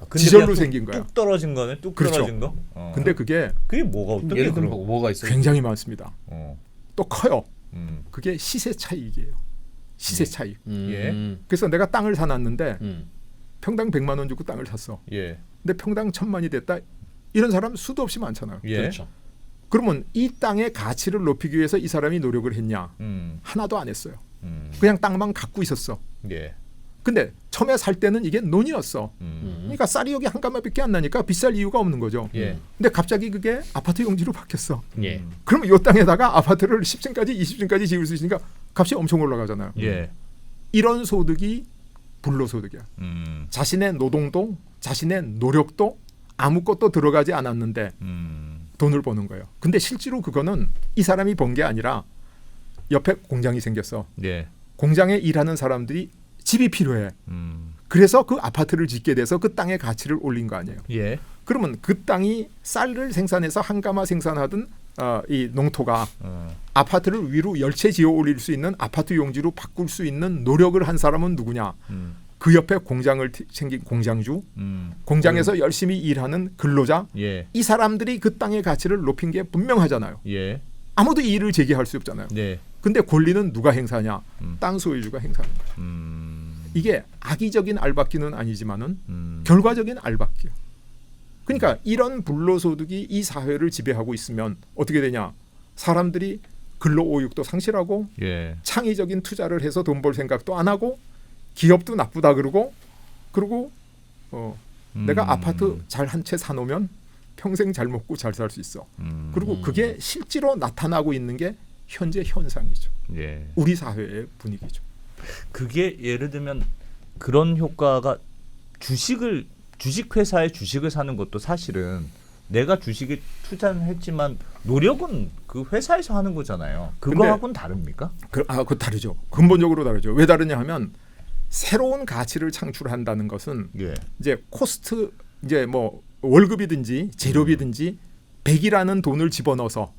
근데 지절로 그냥 생긴 거야. 뚝 떨어진 거네. 뚝 그렇죠. 떨어진 거. 근데 그게 그게 뭐가 어떻게 예를 들면 그런? 뭐가 있어요? 굉장히 많습니다. 어. 또 커요. 음. 그게 시세 차익이에요. 시세 차익. 예. 그래서 내가 땅을 사놨는데 평당 100만 원 주고 땅을 샀어. 예. 근데 평당 1,000만이 됐다. 이런 사람 수도 없이 많잖아요. 예. 그렇죠. 그러면 이 땅의 가치를 높이기 위해서 이 사람이 노력을 했냐? 하나도 안 했어요. 그냥 땅만 갖고 있었어. 예. 근데 처음에 살 때는 이게 논이었어. 그러니까 쌀이 여기 한 가마밖에 안 나니까 비쌀 이유가 없는 거죠. 예. 근데 갑자기 그게 아파트 용지로 바뀌었어. 예. 그러면 이 땅에다가 아파트를 10층까지 20층까지 지을 수 있으니까 값이 엄청 올라가잖아요. 예. 이런 소득이 불로소득이야. 자신의 노동도 자신의 노력도 아무것도 들어가지 않았는데 돈을 버는 거예요. 근데 실제로 그거는 이 사람이 번 게 아니라 옆에 공장이 생겼어. 예. 공장에 일하는 사람들이 집이 필요해. 그래서 그 아파트를 짓게 돼서 그 땅의 가치를 올린 거 아니에요. 예. 그러면 그 땅이 쌀을 생산해서 한 가마 생산하던 이 농토가 아파트를 위로 열채 지어 올릴 수 있는 아파트 용지로 바꿀 수 있는 노력을 한 사람은 누구냐? 그 옆에 공장을 생긴 공장주, 공장에서 열심히 일하는 근로자, 예. 이 사람들이 그 땅의 가치를 높인 게 분명하잖아요. 예. 아무도 이의를 제기할 수 없잖아요. 네. 근데 권리는 누가 행사하냐? 땅 소유주가 행사하는 거예요. 이게 악의적인 알박기는 아니지만은 결과적인 알박기야. 그러니까 이런 불로소득이 이 사회를 지배하고 있으면 어떻게 되냐? 사람들이 근로오육도 상실하고 예. 창의적인 투자를 해서 돈 벌 생각도 안 하고 기업도 나쁘다 그러고 내가 아파트 잘 한 채 사놓으면 평생 잘 먹고 잘 살 수 있어. 그리고 그게 실제로 나타나고 있는 게 현재 현상이죠. 예. 우리 사회의 분위기죠. 그게 예를 들면 그런 효과가 주식 회사의 주식을 사는 것도 사실은 내가 주식에 투자는 했지만 노력은 그 회사에서 하는 거잖아요. 그거하고는 다릅니까? 그거 다르죠. 근본적으로 다르죠. 왜 다르냐 하면 새로운 가치를 창출한다는 것은 예. 이제 코스트 이제 뭐 월급이든지 재료비든지 100이라는 돈을 집어넣어서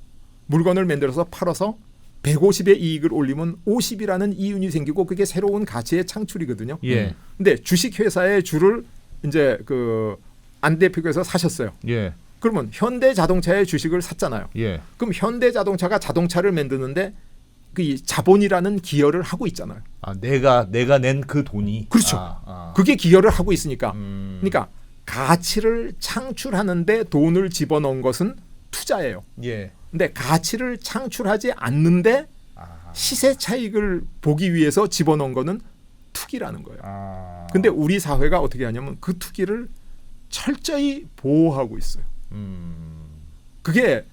물건을 만들어서 팔아서 150의 이익을 올리면 50이라는 이윤이 생기고 그게 새로운 가치의 창출이거든요. 예. 근데 주식 회사의 주를 이제 그 안 대표께서 사셨어요. 예. 그러면 현대 자동차의 주식을 샀잖아요. 예. 그럼 현대 자동차가 자동차를 만드는데 그 자본이라는 기여를 하고 있잖아요. 아, 내가 낸 그 돈이 그렇죠. 그게 기여를 하고 있으니까. 그러니까 가치를 창출하는데 돈을 집어넣은 것은 투자예요. 예. 근데 가치를 창출하지 않는데 시세 차익을 보기 위해서 집어넣은 거는 투기라는 거예요. 근데 우리 사회가 어떻게 하냐면 그 투기를 철저히 보호하고 있어요. 그게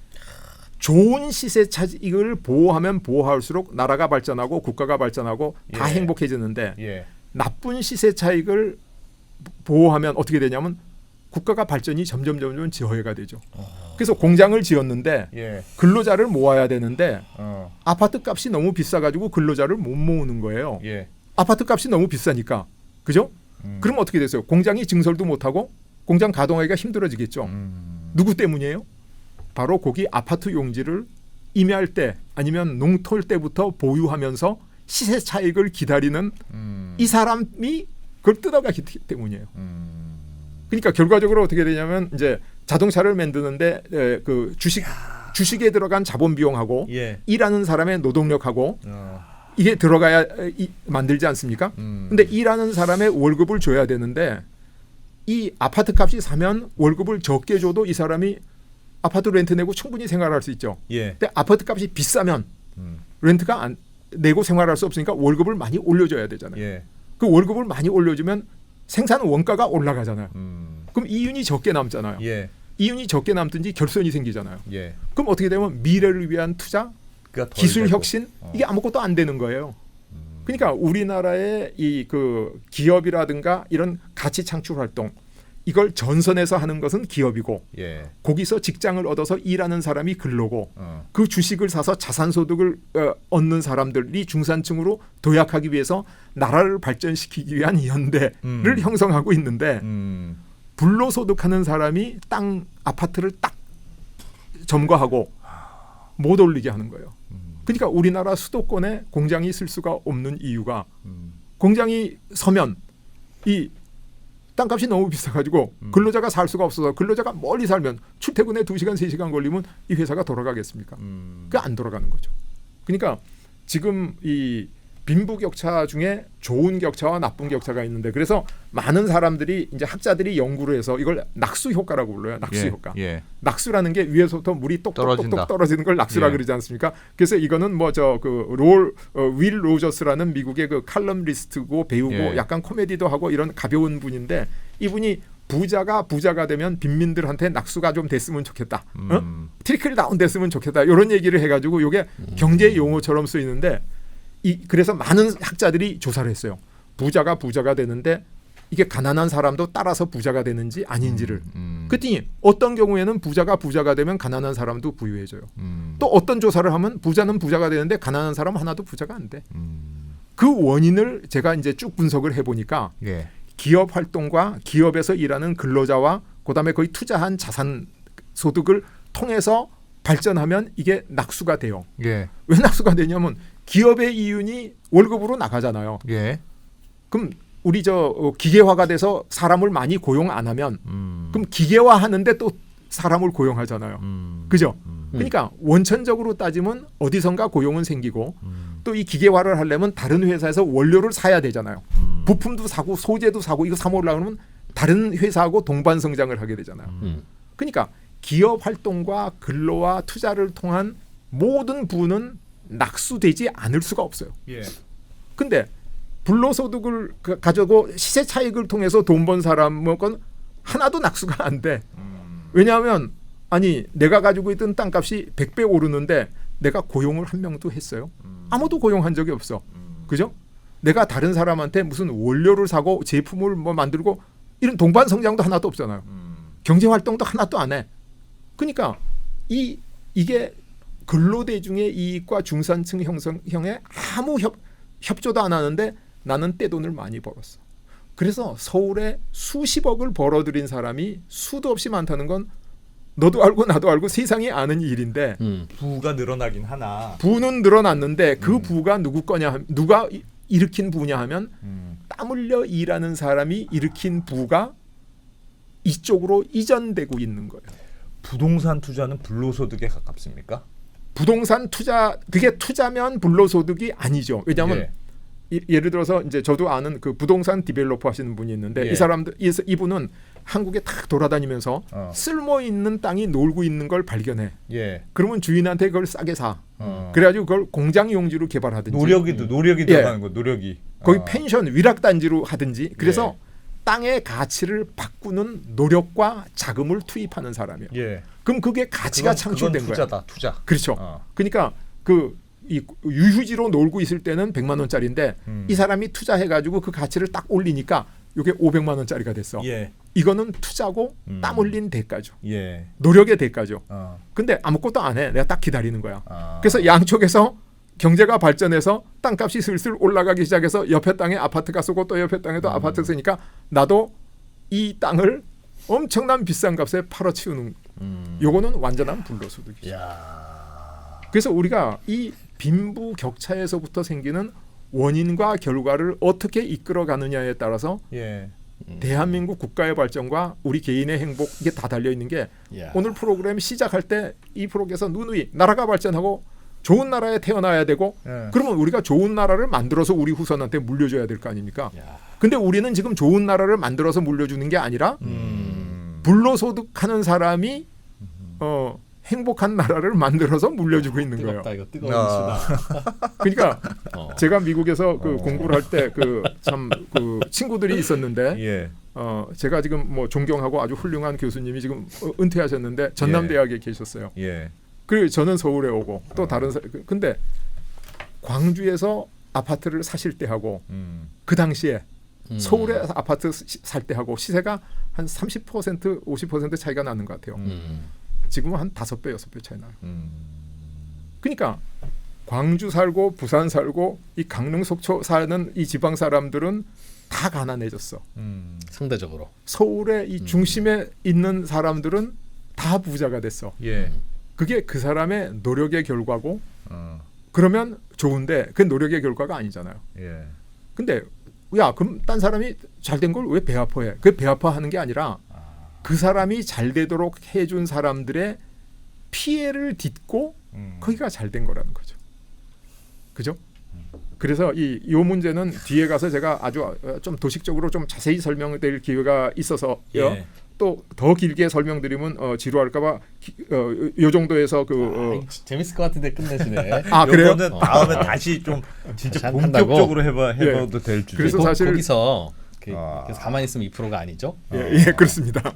좋은 시세 차익을 보호하면 보호할수록 나라가 발전하고 국가가 발전하고 다 예. 행복해지는데 예. 나쁜 시세 차익을 보호하면 어떻게 되냐면 국가가 발전이 점점 저해가 되죠. 그래서 공장을 지었는데 예. 근로자를 모아야 되는데 어. 아파트 값이 너무 비싸가지고 근로자를 못 모으는 거예요. 예. 아파트 값이 너무 비싸니까. 그죠? 그럼 어떻게 됐어요? 공장이 증설도 못하고 공장 가동하기가 힘들어지겠죠. 누구 때문이에요? 바로 거기 아파트 용지를 임야할 때 아니면 농토일 때부터 보유하면서 시세 차익을 기다리는 이 사람이 그걸 뜯어가기 때문이에요. 그러니까 결과적으로 어떻게 되냐면 이제 자동차를 만드는데 그 주식에 들어간 자본 비용하고 예. 일하는 사람의 노동력하고 이게 들어가야 만들지 않습니까? 근데 일하는 사람의 월급을 줘야 되는데 이 아파트 값이 사면 월급을 적게 줘도 이 사람이 아파트 렌트 내고 충분히 생활할 수 있죠. 예. 근데 아파트 값이 비싸면 렌트가 안 내고 생활할 수 없으니까 월급을 많이 올려줘야 되잖아요. 예. 그 월급을 많이 올려주면 생산 원가가 올라가잖아요. 그럼 이윤이 적게 남잖아요. 예. 이윤이 적게 남든지 결손이 생기잖아요. 예. 그럼 어떻게 되면 미래를 위한 투자, 그러니까 덜 기술 되고. 혁신 이게 아무것도 안 되는 거예요. 그러니까 우리나라의 이 그 기업이라든가 이런 가치 창출 활동 이걸 전선에서 하는 것은 기업이고 예. 거기서 직장을 얻어서 일하는 사람이 근로고 그 주식을 사서 자산소득을 얻는 사람들이 중산층으로 도약하기 위해서 나라를 발전시키기 위한 연대를 형성하고 있는데 불로소득하는 사람이 땅 아파트를 딱 점거하고 못 올리게 하는 거예요. 그러니까 우리나라 수도권에 공장이 있을 수가 없는 이유가 공장이 서면 이 땅값이 너무 비싸가지고 근로자가 살 수가 없어서 근로자가 멀리 살면 출퇴근에 2시간 3시간 걸리면 이 회사가 돌아가겠습니까? 그게 안 돌아가는 거죠. 그러니까 지금 이 빈부격차 중에 좋은 격차와 나쁜 격차가 있는데 그래서 많은 사람들이 이제 학자들이 연구를 해서 이걸 낙수 효과라고 불러요. 낙수 효과. 예. 낙수라는 게 위에서부터 물이 똑똑똑똑 떨어진다. 떨어지는 걸 낙수라 예. 그러지 않습니까? 그래서 이거는 뭐 저 그 윌 로저스라는 미국의 그 칼럼리스트고 배우고 예. 약간 코미디도 하고 이런 가벼운 분인데 이분이 부자가 되면 빈민들한테 낙수가 좀 됐으면 좋겠다. 트리클 다운 됐으면 좋겠다. 이런 얘기를 해가지고 이게 경제 용어처럼 쓰이는데 그래서 많은 학자들이 조사를 했어요. 부자가 되는데 이게 가난한 사람도 따라서 부자가 되는지 아닌지를. 그랬더니 어떤 경우에는 부자가 되면 가난한 사람도 부유해져요. 또 어떤 조사를 하면 부자는 부자가 되는데 가난한 사람 하나도 부자가 안 돼. 그 원인을 제가 이제 쭉 분석을 해보니까 예. 기업 활동과 기업에서 일하는 근로자와 그다음에 거의 투자한 자산 소득을 통해서 발전하면 이게 낙수가 돼요. 예. 왜 낙수가 되냐면 기업의 이윤이 월급으로 나가잖아요. 예. 그럼 우리 기계화가 돼서 사람을 많이 고용 안 하면 그럼 기계화하는데 또 사람을 고용하잖아요. 그죠? 그러니까 원천적으로 따지면 어디선가 고용은 생기고 또 이 기계화를 하려면 다른 회사에서 원료를 사야 되잖아요. 부품도 사고 소재도 사고 이거 사 먹으려고 하면 다른 회사하고 동반 성장을 하게 되잖아요. 그러니까 기업 활동과 근로와 투자를 통한 모든 부는 낙수되지 않을 수가 없어요. 예. 근데 불로소득을 가지고 시세 차익을 통해서 돈 번 사람은 하나도 낙수가 안 돼. 왜냐하면 아니 내가 가지고 있던 땅값이 100배 오르는데 내가 고용을 한 명도 했어요. 아무도 고용한 적이 없어. 그죠? 내가 다른 사람한테 무슨 원료를 사고 제품을 뭐 만들고 이런 동반 성장도 하나도 없잖아요. 경제 활동도 하나도 안 해. 그러니까 이게 근로대중의 이익과 중산층 형성형에 아무 협조도 안 하는데 나는 떼돈을 많이 벌었어. 그래서 서울에 수십억을 벌어들인 사람이 수도 없이 많다는 건 너도 알고 나도 알고 세상이 아는 일인데 부가 늘어나긴 하나. 부는 늘어났는데 그 부가 누구 거냐 누가 일으킨 부냐 하면 땀 흘려 일하는 사람이 일으킨 부가 이쪽으로 이전되고 있는 거예요. 부동산 투자는 불로소득에 가깝습니까? 부동산 투자 그게 투자면 불로소득이 아니죠. 왜냐하면 예를 들어서 이제 저도 아는 그 부동산 디벨로퍼 하시는 분이 있는데 이분은 한국에 탁 돌아다니면서 쓸모 있는 땅이 놀고 있는 걸 발견해. 그러면 주인한테 그걸 싸게 사. 그래가지고 그걸 공장 용지로 개발하든지. 노력이 들어가는 거. 노력이. 거기 펜션 위락단지로 하든지. 그래서 땅의 가치를 바꾸는 노력과 자금을 투입하는 사람이에요. 그럼 그게 가치가 창출된 거야. 투자. 그렇죠. 그러니까 이 유휴지로 놀고 있을 때는 100만 원짜리인데 이 사람이 투자해가지고 그 가치를 딱 올리니까 이게 500만 원짜리가 됐어. 이거는 투자고 땀 흘린 대가죠. 노력의 대가죠. 근데 아무것도 안 해. 내가 딱 기다리는 거야. 그래서 양쪽에서 경제가 발전해서 땅값이 슬슬 올라가기 시작해서 옆에 땅에 아파트가 쓰고 또 옆에 땅에도 아파트 쓰니까 나도 이 땅을 엄청난 비싼 값에 팔아치우는 요거는 완전한 불로소득이죠. 그래서 우리가 이 빈부 격차에서부터 생기는 원인과 결과를 어떻게 이끌어가느냐에 따라서 대한민국 국가의 발전과 우리 개인의 행복 이게 다 달려있는 게 오늘 프로그램 시작할 때 이 프로그램에서 누누이 나라가 발전하고 좋은 나라에 태어나야 되고 그러면 우리가 좋은 나라를 만들어서 우리 후손한테 물려줘야 될 거 아닙니까? 근데 우리는 지금 좋은 나라를 만들어서 물려주는 게 아니라 불로소득하는 사람이 행복한 나라를 만들어서 물려주고 있는 거예요. 이거 뜨거운 이슈다. 그러니까 제가 미국에서 그 공부를 할 때 참 그 친구들이 있었는데 제가 지금 뭐 존경하고 아주 훌륭한 교수님이 지금 은퇴하셨는데 전남대학에 계셨어요. 그리고 저는 서울에 오고 또 다른 근데 광주에서 아파트를 사실 때 하고 그 당시에 서울에 아파트 살 때 하고 시세가 한 30% 50% 차이가 나는 것 같아요. 지금은 한 5배 6배 차이 나요. 그러니까 광주 살고 부산 살고 이 강릉 속초 사는 이 지방 사람들은 다 가난해졌어. 상대적으로. 서울의 이 중심에 있는 사람들은 다 부자가 됐어. 그게 그 사람의 노력의 결과고 그러면 좋은데 그 노력의 결과가 아니잖아요. 근데 야 그럼 딴 사람이 잘 된 걸 왜 배 아파해? 그 배 아파하는 게 아니라 그 사람이 잘 되도록 해준 사람들의 피해를 딛고 거기가 잘 된 거라는 거죠. 그죠? 그래서 이 문제는 뒤에 가서 제가 아주 좀 도식적으로 좀 자세히 설명드릴 기회가 있어서요. 예. 또 더 길게 설명드리면 지루할까봐 요 정도에서 재밌을 것 같은데 끝내시네. 아 그래요? 요거는 다음에 다시 좀 진짜 다시 한다고? 본격적으로 해봐도 될 주제. 그래서 사실- 거기서 그래서 가만히 있으면 2%가 아니죠. 예, 그렇습니다.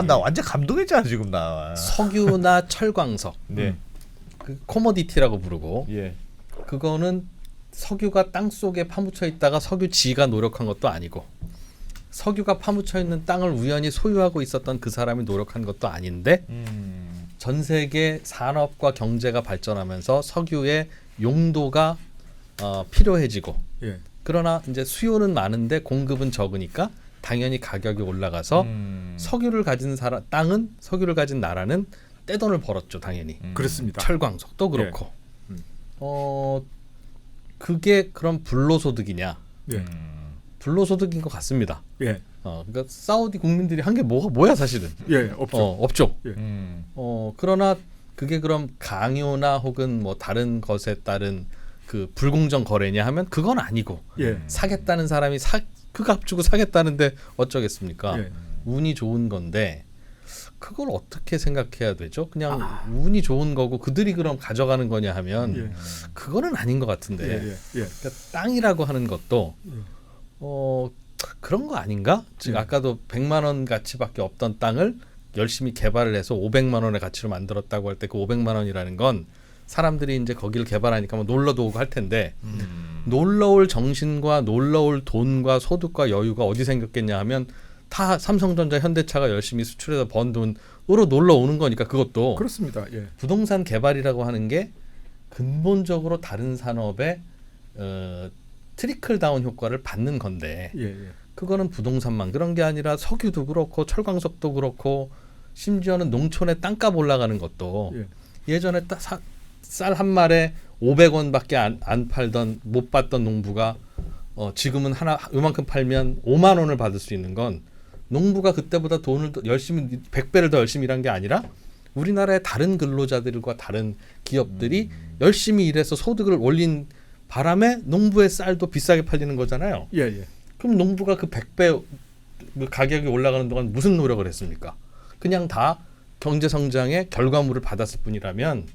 나 완전 감동했잖아 지금 나. 석유나 철광석, 네. 그 코모디티라고 부르고 예. 그거는 석유가 땅 속에 파묻혀 있다가 석유지가 노력한 것도 아니고 석유가 파묻혀 있는 땅을 우연히 소유하고 있었던 그 사람이 노력한 것도 아닌데 전 세계 산업과 경제가 발전하면서 석유의 용도가 필요해지고 예. 그러나 이제 수요는 많은데 공급은 적으니까 당연히 가격이 올라가서 석유를 가진 땅은 석유를 가진 나라는 떼돈을 벌었죠 당연히. 그렇습니다. 철광석도 그렇고. 그게 그럼 불로소득이냐? 예. 불로소득인 것 같습니다. 예. 그러니까 사우디 국민들이 한 게 뭐야 사실은. 예, 없죠. 없죠. 예. 그러나 그게 그럼 강요나 혹은 뭐 다른 것에 따른 그 불공정 거래냐 하면 그건 아니고 예. 사겠다는 사람이 그 값 주고 사겠다는데 어쩌겠습니까? 예. 운이 좋은 건데 그걸 어떻게 생각해야 되죠? 그냥 운이 좋은 거고 그들이 그럼 가져가는 거냐 하면 예. 그거는 아닌 것 같은데 예. 예. 그러니까 땅이라고 하는 것도 그런 거 아닌가? 즉 아까도 100만 원 가치밖에 없던 땅을 열심히 개발을 해서 500만 원의 가치로 만들었다고 할 때 그 500만 원이라는 건 사람들이 이제 거기를 개발하니까 뭐 놀러도 오고 할 텐데 놀러올 정신과 놀러올 돈과 소득과 여유가 어디 생겼겠냐 하면 다 삼성전자, 현대차가 열심히 수출해서 번 돈으로 놀러 오는 거니까 그것도 그렇습니다. 예. 부동산 개발이라고 하는 게 근본적으로 다른 산업의 트리클 다운 효과를 받는 건데 예. 예. 그거는 부동산만 그런 게 아니라 석유도 그렇고 철광석도 그렇고 심지어는 농촌의 땅값 올라가는 것도 예전에 쌀 한 말에 500원밖에 안 팔던 못 받던 농부가 지금은 요만큼 팔면 5만 원을 받을 수 있는 건 농부가 그때보다 돈을 더 열심히 100배를 더 열심히 일한 게 아니라 우리나라의 다른 근로자들과 다른 기업들이 열심히 일해서 소득을 올린 바람에 농부의 쌀도 비싸게 팔리는 거잖아요. 예. 예. 그럼 농부가 그 100배 그 가격이 올라가는 동안 무슨 노력을 했습니까? 그냥 다 경제 성장의 결과물을 받았을 뿐이라면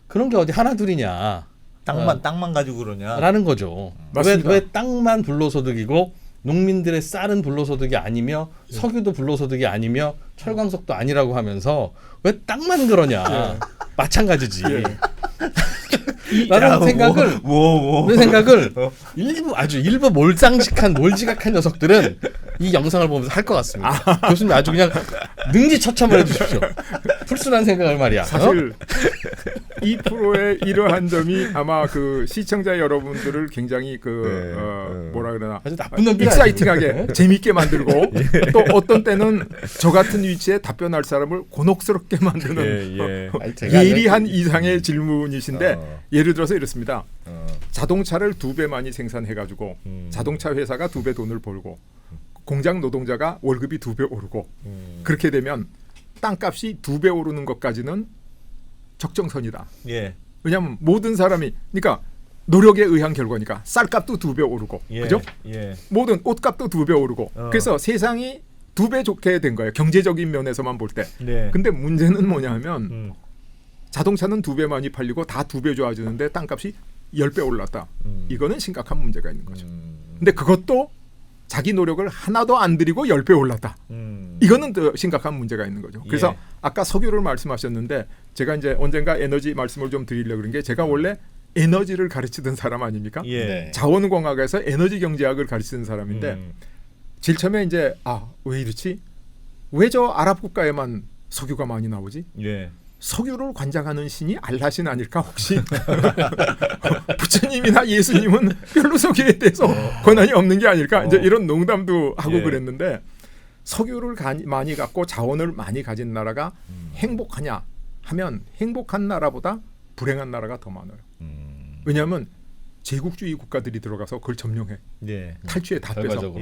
그런 게 어디 하나둘이냐. 땅만 가지고 그러냐. 라는 거죠. 왜 땅만 불로소득이고 농민들의 쌀은 불로소득이 아니며 석유도 불로소득이 아니며 철광석도 아니라고 하면서 왜 땅만 그러냐. 마찬가지지. 라는 생각을 그 생각을 일부 몰상식한 녀석들은 이 영상을 보면서 할 것 같습니다. 교수님 아주 그냥 능지처참을 해주십시오. 풀순한 생각을 말이야. 사실 2%의 이러한 점이 아마 그 시청자 여러분들을 굉장히 뭐라 그러나 아주 나쁜 놈들이 익사이팅하게 재미있게 만들고 또 어떤 때는 저 같은 위치에 답변할 사람을 곤혹스럽게 만드는 예리한 이상의 질문이신데 예를 들어서 이렇습니다. 자동차를 2배 많이 생산해가지고 자동차 회사가 2배 돈을 벌고 공장 노동자가 월급이 2배 오르고 그렇게 되면 땅값이 2배 오르는 것까지는 적정선이다. 예. 왜냐하면 모든 사람이 그러니까 노력에 의한 결과니까 쌀값도 2배 오르고 그죠? 예. 모든 옷값도 2배 오르고 그래서 세상이 2배 좋게 된 거예요. 경제적인 면에서만 볼 때. 네. 근데 문제는 뭐냐면 자동차는 2배 많이 팔리고 다 2배 좋아지는데 땅값이 10배 올랐다. 이거는 심각한 문제가 있는 거죠. 근데 그것도 자기 노력을 하나도 안 들이고 10배 올랐다. 이거는 더 심각한 문제가 있는 거죠. 그래서 아까 석유를 말씀하셨는데 제가 이제 언젠가 에너지 말씀을 좀 드리려고 그런 게 제가 원래 에너지를 가르치던 사람 아닙니까? 예. 자원공학에서 에너지 경제학을 가르치는 사람인데 제일 처음에 이제 왜 이렇지? 왜 저 아랍 국가에만 석유가 많이 나오지? 예. 석유를 관장하는 신이 알라신 아닐까 혹시? 부처님이나 예수님은 별로 석유에 대해서 권한이 없는 게 아닐까? 이제 이런 농담도 하고 그랬는데 석유를 많이 갖고 자원을 많이 가진 나라가 행복하냐 하면 행복한 나라보다 불행한 나라가 더 많아요. 왜냐하면 제국주의 국가들이 들어가서 그걸 점령해. 탈취에 다 뺏어.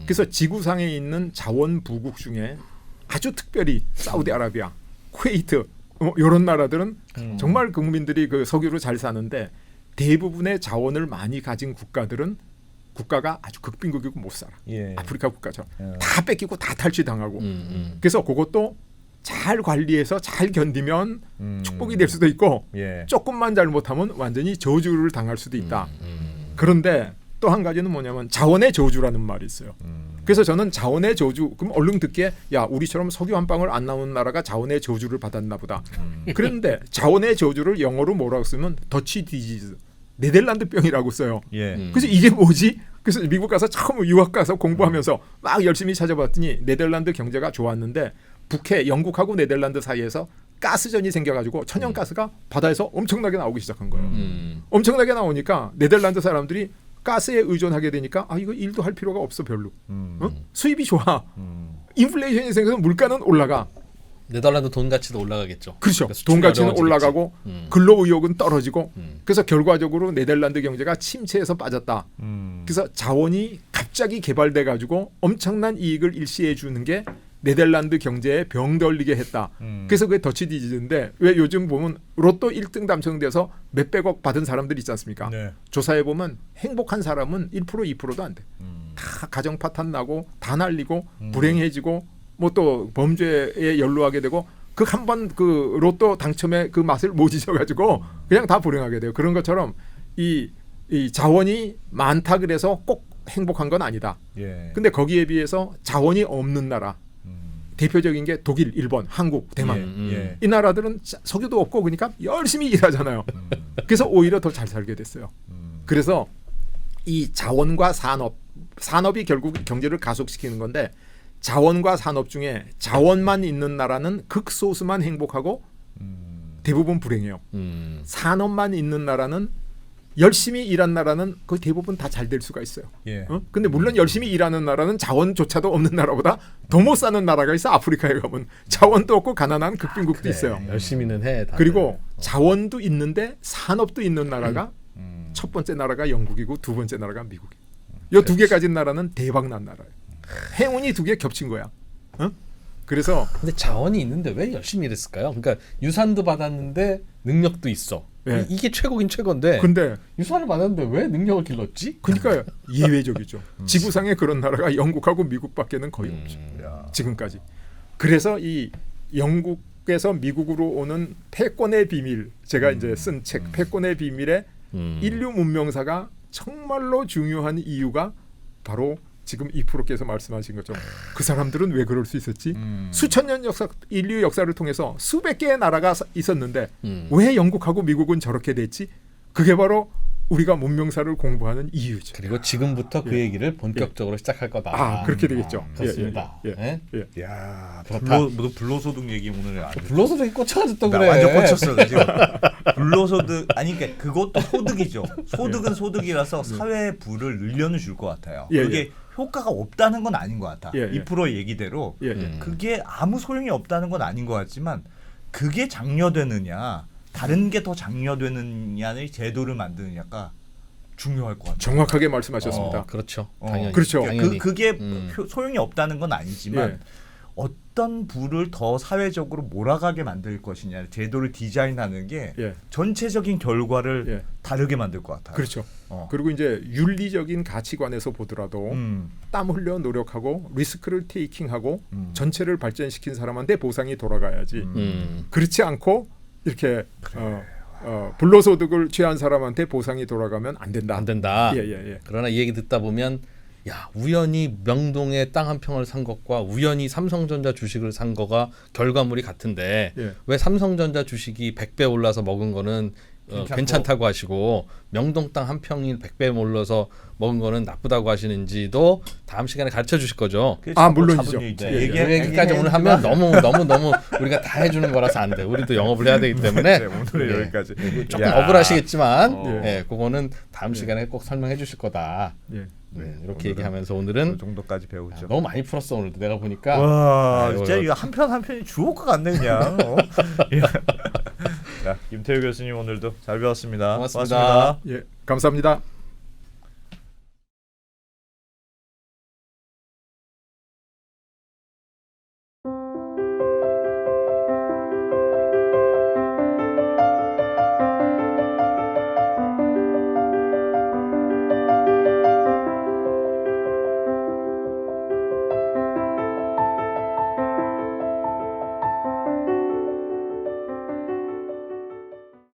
그래서 지구상에 있는 자원 부국 중에 아주 특별히 사우디아라비아, 쿠웨이트 이런 나라들은 정말 국민들이 그 석유로 잘 사는데 대부분의 자원을 많이 가진 국가가 아주 극빈국이고 못 살아. 예. 아프리카 국가처럼 예. 다 뺏기고 다 탈취당하고. 그래서 그것도 잘 관리해서 잘 견디면 축복이 될 수도 있고 예. 조금만 잘못하면 완전히 저주를 당할 수도 있다. 그런데 또 한 가지는 뭐냐면 자원의 저주라는 말이 있어요. 그래서 저는 자원의 저주, 그럼 얼른 듣기에 야 우리처럼 석유 한 방울 안 나오는 나라가 자원의 저주를 받았나 보다. 그런데 자원의 저주를 영어로 뭐라고 쓰면 더치 디지즈, 네덜란드병이라고 써요. 예. 그래서 이게 뭐지? 그래서 미국 가서 처음 유학 가서 공부하면서 막 열심히 찾아봤더니 네덜란드 경제가 좋았는데 북해, 영국하고 네덜란드 사이에서 가스전이 생겨가지고 천연가스가 바다에서 엄청나게 나오기 시작한 거예요. 엄청나게 나오니까 네덜란드 사람들이 가스에 의존하게 되니까 아 이거 일도 할 필요가 없어 별로. 수입이 좋아. 인플레이션이 생겨서 물가는 올라가. 네덜란드 돈 가치도 올라가겠죠. 그렇죠. 그러니까 수출이 돈 가치는 어려워지겠지. 올라가고 근로 의욕은 떨어지고 그래서 결과적으로 네덜란드 경제가 침체에서 빠졌다. 그래서 자원이 갑자기 개발돼 가지고 엄청난 이익을 일시해 주는 게 네덜란드 경제에 병 걸리게 했다. 그래서 그게 더치 디지즈인데 왜 요즘 보면 로또 1등 당첨돼서 몇백억 받은 사람들 있지 않습니까? 네. 조사해 보면 행복한 사람은 1% 2%도 안 돼. 다 가정 파탄 나고 다 날리고 불행해지고 뭐 또 범죄에 연루하게 되고 그 한 번 그 로또 당첨의 그 맛을 못 잊어가지고 그냥 다 불행하게 돼요. 그런 것처럼 이 자원이 많다 그래서 꼭 행복한 건 아니다. 예. 근데 거기에 비해서 자원이 없는 나라 대표적인 게 독일, 일본, 한국, 대만 예. 이 나라들은 석유도 없고 그러니까 열심히 일하잖아요. 그래서 오히려 더 잘 살게 됐어요. 그래서 이 자원과 산업이 결국 경제를 가속시키는 건데 자원과 산업 중에 자원만 있는 나라는 극소수만 행복하고 대부분 불행해요. 산업만 있는 나라는 열심히 일한 나라는 거의 대부분 다 잘 될 수가 있어요. 예. 근데 물론 열심히 일하는 나라는 자원조차도 없는 나라보다 더 못 사는 나라가 있어. 아프리카에 가면 자원도 없고 가난한 극빈국도 있어요. 열심히는 해. 다들. 그리고 자원도 있는데 산업도 있는 나라가 첫 번째 나라가 영국이고 두 번째 나라가 미국이에요. 이 두 개 가진 나라는 대박난 나라예요. 행운이 두 개 겹친 거야. 그래서 근데 자원이 있는데 왜 열심히 일했을까요? 그러니까 유산도 받았는데 능력도 있어. 예. 이게 최고긴 최고인데 근데 유산을 받았는데 왜 능력을 길렀지? 그러니까 예외적이죠. 지구상에 그런 나라가 영국하고 미국밖에는 거의 없죠. 야. 지금까지. 그래서 이 영국에서 미국으로 오는 패권의 비밀, 제가 이제 쓴 책 패권의 비밀의 인류 문명사가 정말로 중요한 이유가 바로 지금 이프로께서 말씀하신 것처럼 그 사람들은 왜 그럴 수 있었지? 수천 년 역사, 인류 역사를 통해서 수백 개의 나라가 있었는데 왜 영국하고 미국은 저렇게 됐지? 그게 바로 우리가 문명사를 공부하는 이유죠. 그리고 지금부터 그 얘기를 본격적으로 시작할 거다. 아 그렇게 되겠죠. 좋습니다. 예. 야, 그렇다. 불로소득 얘기 오늘 아주 불로소득이 꽂혀가지고 또 나 그래. 완전 꽂혔어 나 지금. 불로소득 아니 그러니까 그것도 소득이죠. 소득은 소득이라서 사회 부를 늘려는 줄 것 같아요. 예, 그게 예. 효과가 없다는 건 아닌 것 같아. 예, 예. 2% 얘기대로 예. 그게 아무 소용이 없다는 건 아닌 것 같지만 그게 장려되느냐 다른 게 더 장려되느냐의 제도를 만드느냐가 중요할 것 같아요. 정확하게 말씀하셨습니다. 그렇죠. 어, 당연히. 그렇죠. 당연히. 그게 소용이 없다는 건 아니지만 예. 어떤 부를 더 사회적으로 몰아가게 만들 것이냐 제도를 디자인하는 게 예. 전체적인 결과를 예. 다르게 만들 것 같아요. 그렇죠. 어. 그리고 이제 윤리적인 가치관에서 보더라도 음. 땀 흘려 노력하고 리스크를 테이킹하고 전체를 발전시킨 사람한테 보상이 돌아가야지. 그렇지 않고 이렇게 불로소득을 취한 사람한테 보상이 돌아가면 안 된다. 안 된다. 예. 그러나 이 얘기 듣다 보면 야 우연히 명동에 땅 한 평을 산 것과 우연히 삼성전자 주식을 산 거가 결과물이 같은데 예. 왜 삼성전자 주식이 100배 올라서 먹은 거는 괜찮다고 하시고 명동 땅 한 평이 100배 올라서 먹은 거는 나쁘다고 하시는지도 다음 시간에 가르쳐 주실 거죠. 아, 물론이죠. 네, 이 얘기까지 오늘 하면 너무 우리가 다 해주는 거라서 안 돼. 우리도 영업을 해야 되기 때문에 네, 오늘 여기까지. 조금 야. 억울하시겠지만 그거는 다음 시간에 꼭 설명해 주실 거다. 예. 이렇게 얘기하면서 그 오늘은 정도까지 배우죠. 너무 많이 풀었어 오늘도 내가 보니까. 와, 아이고, 진짜 이거 한 편 한 편이 주옥 것 같네 그냥. 자, 김태우 교수님 오늘도 잘 배웠습니다. 고맙습니다. 예. 감사합니다.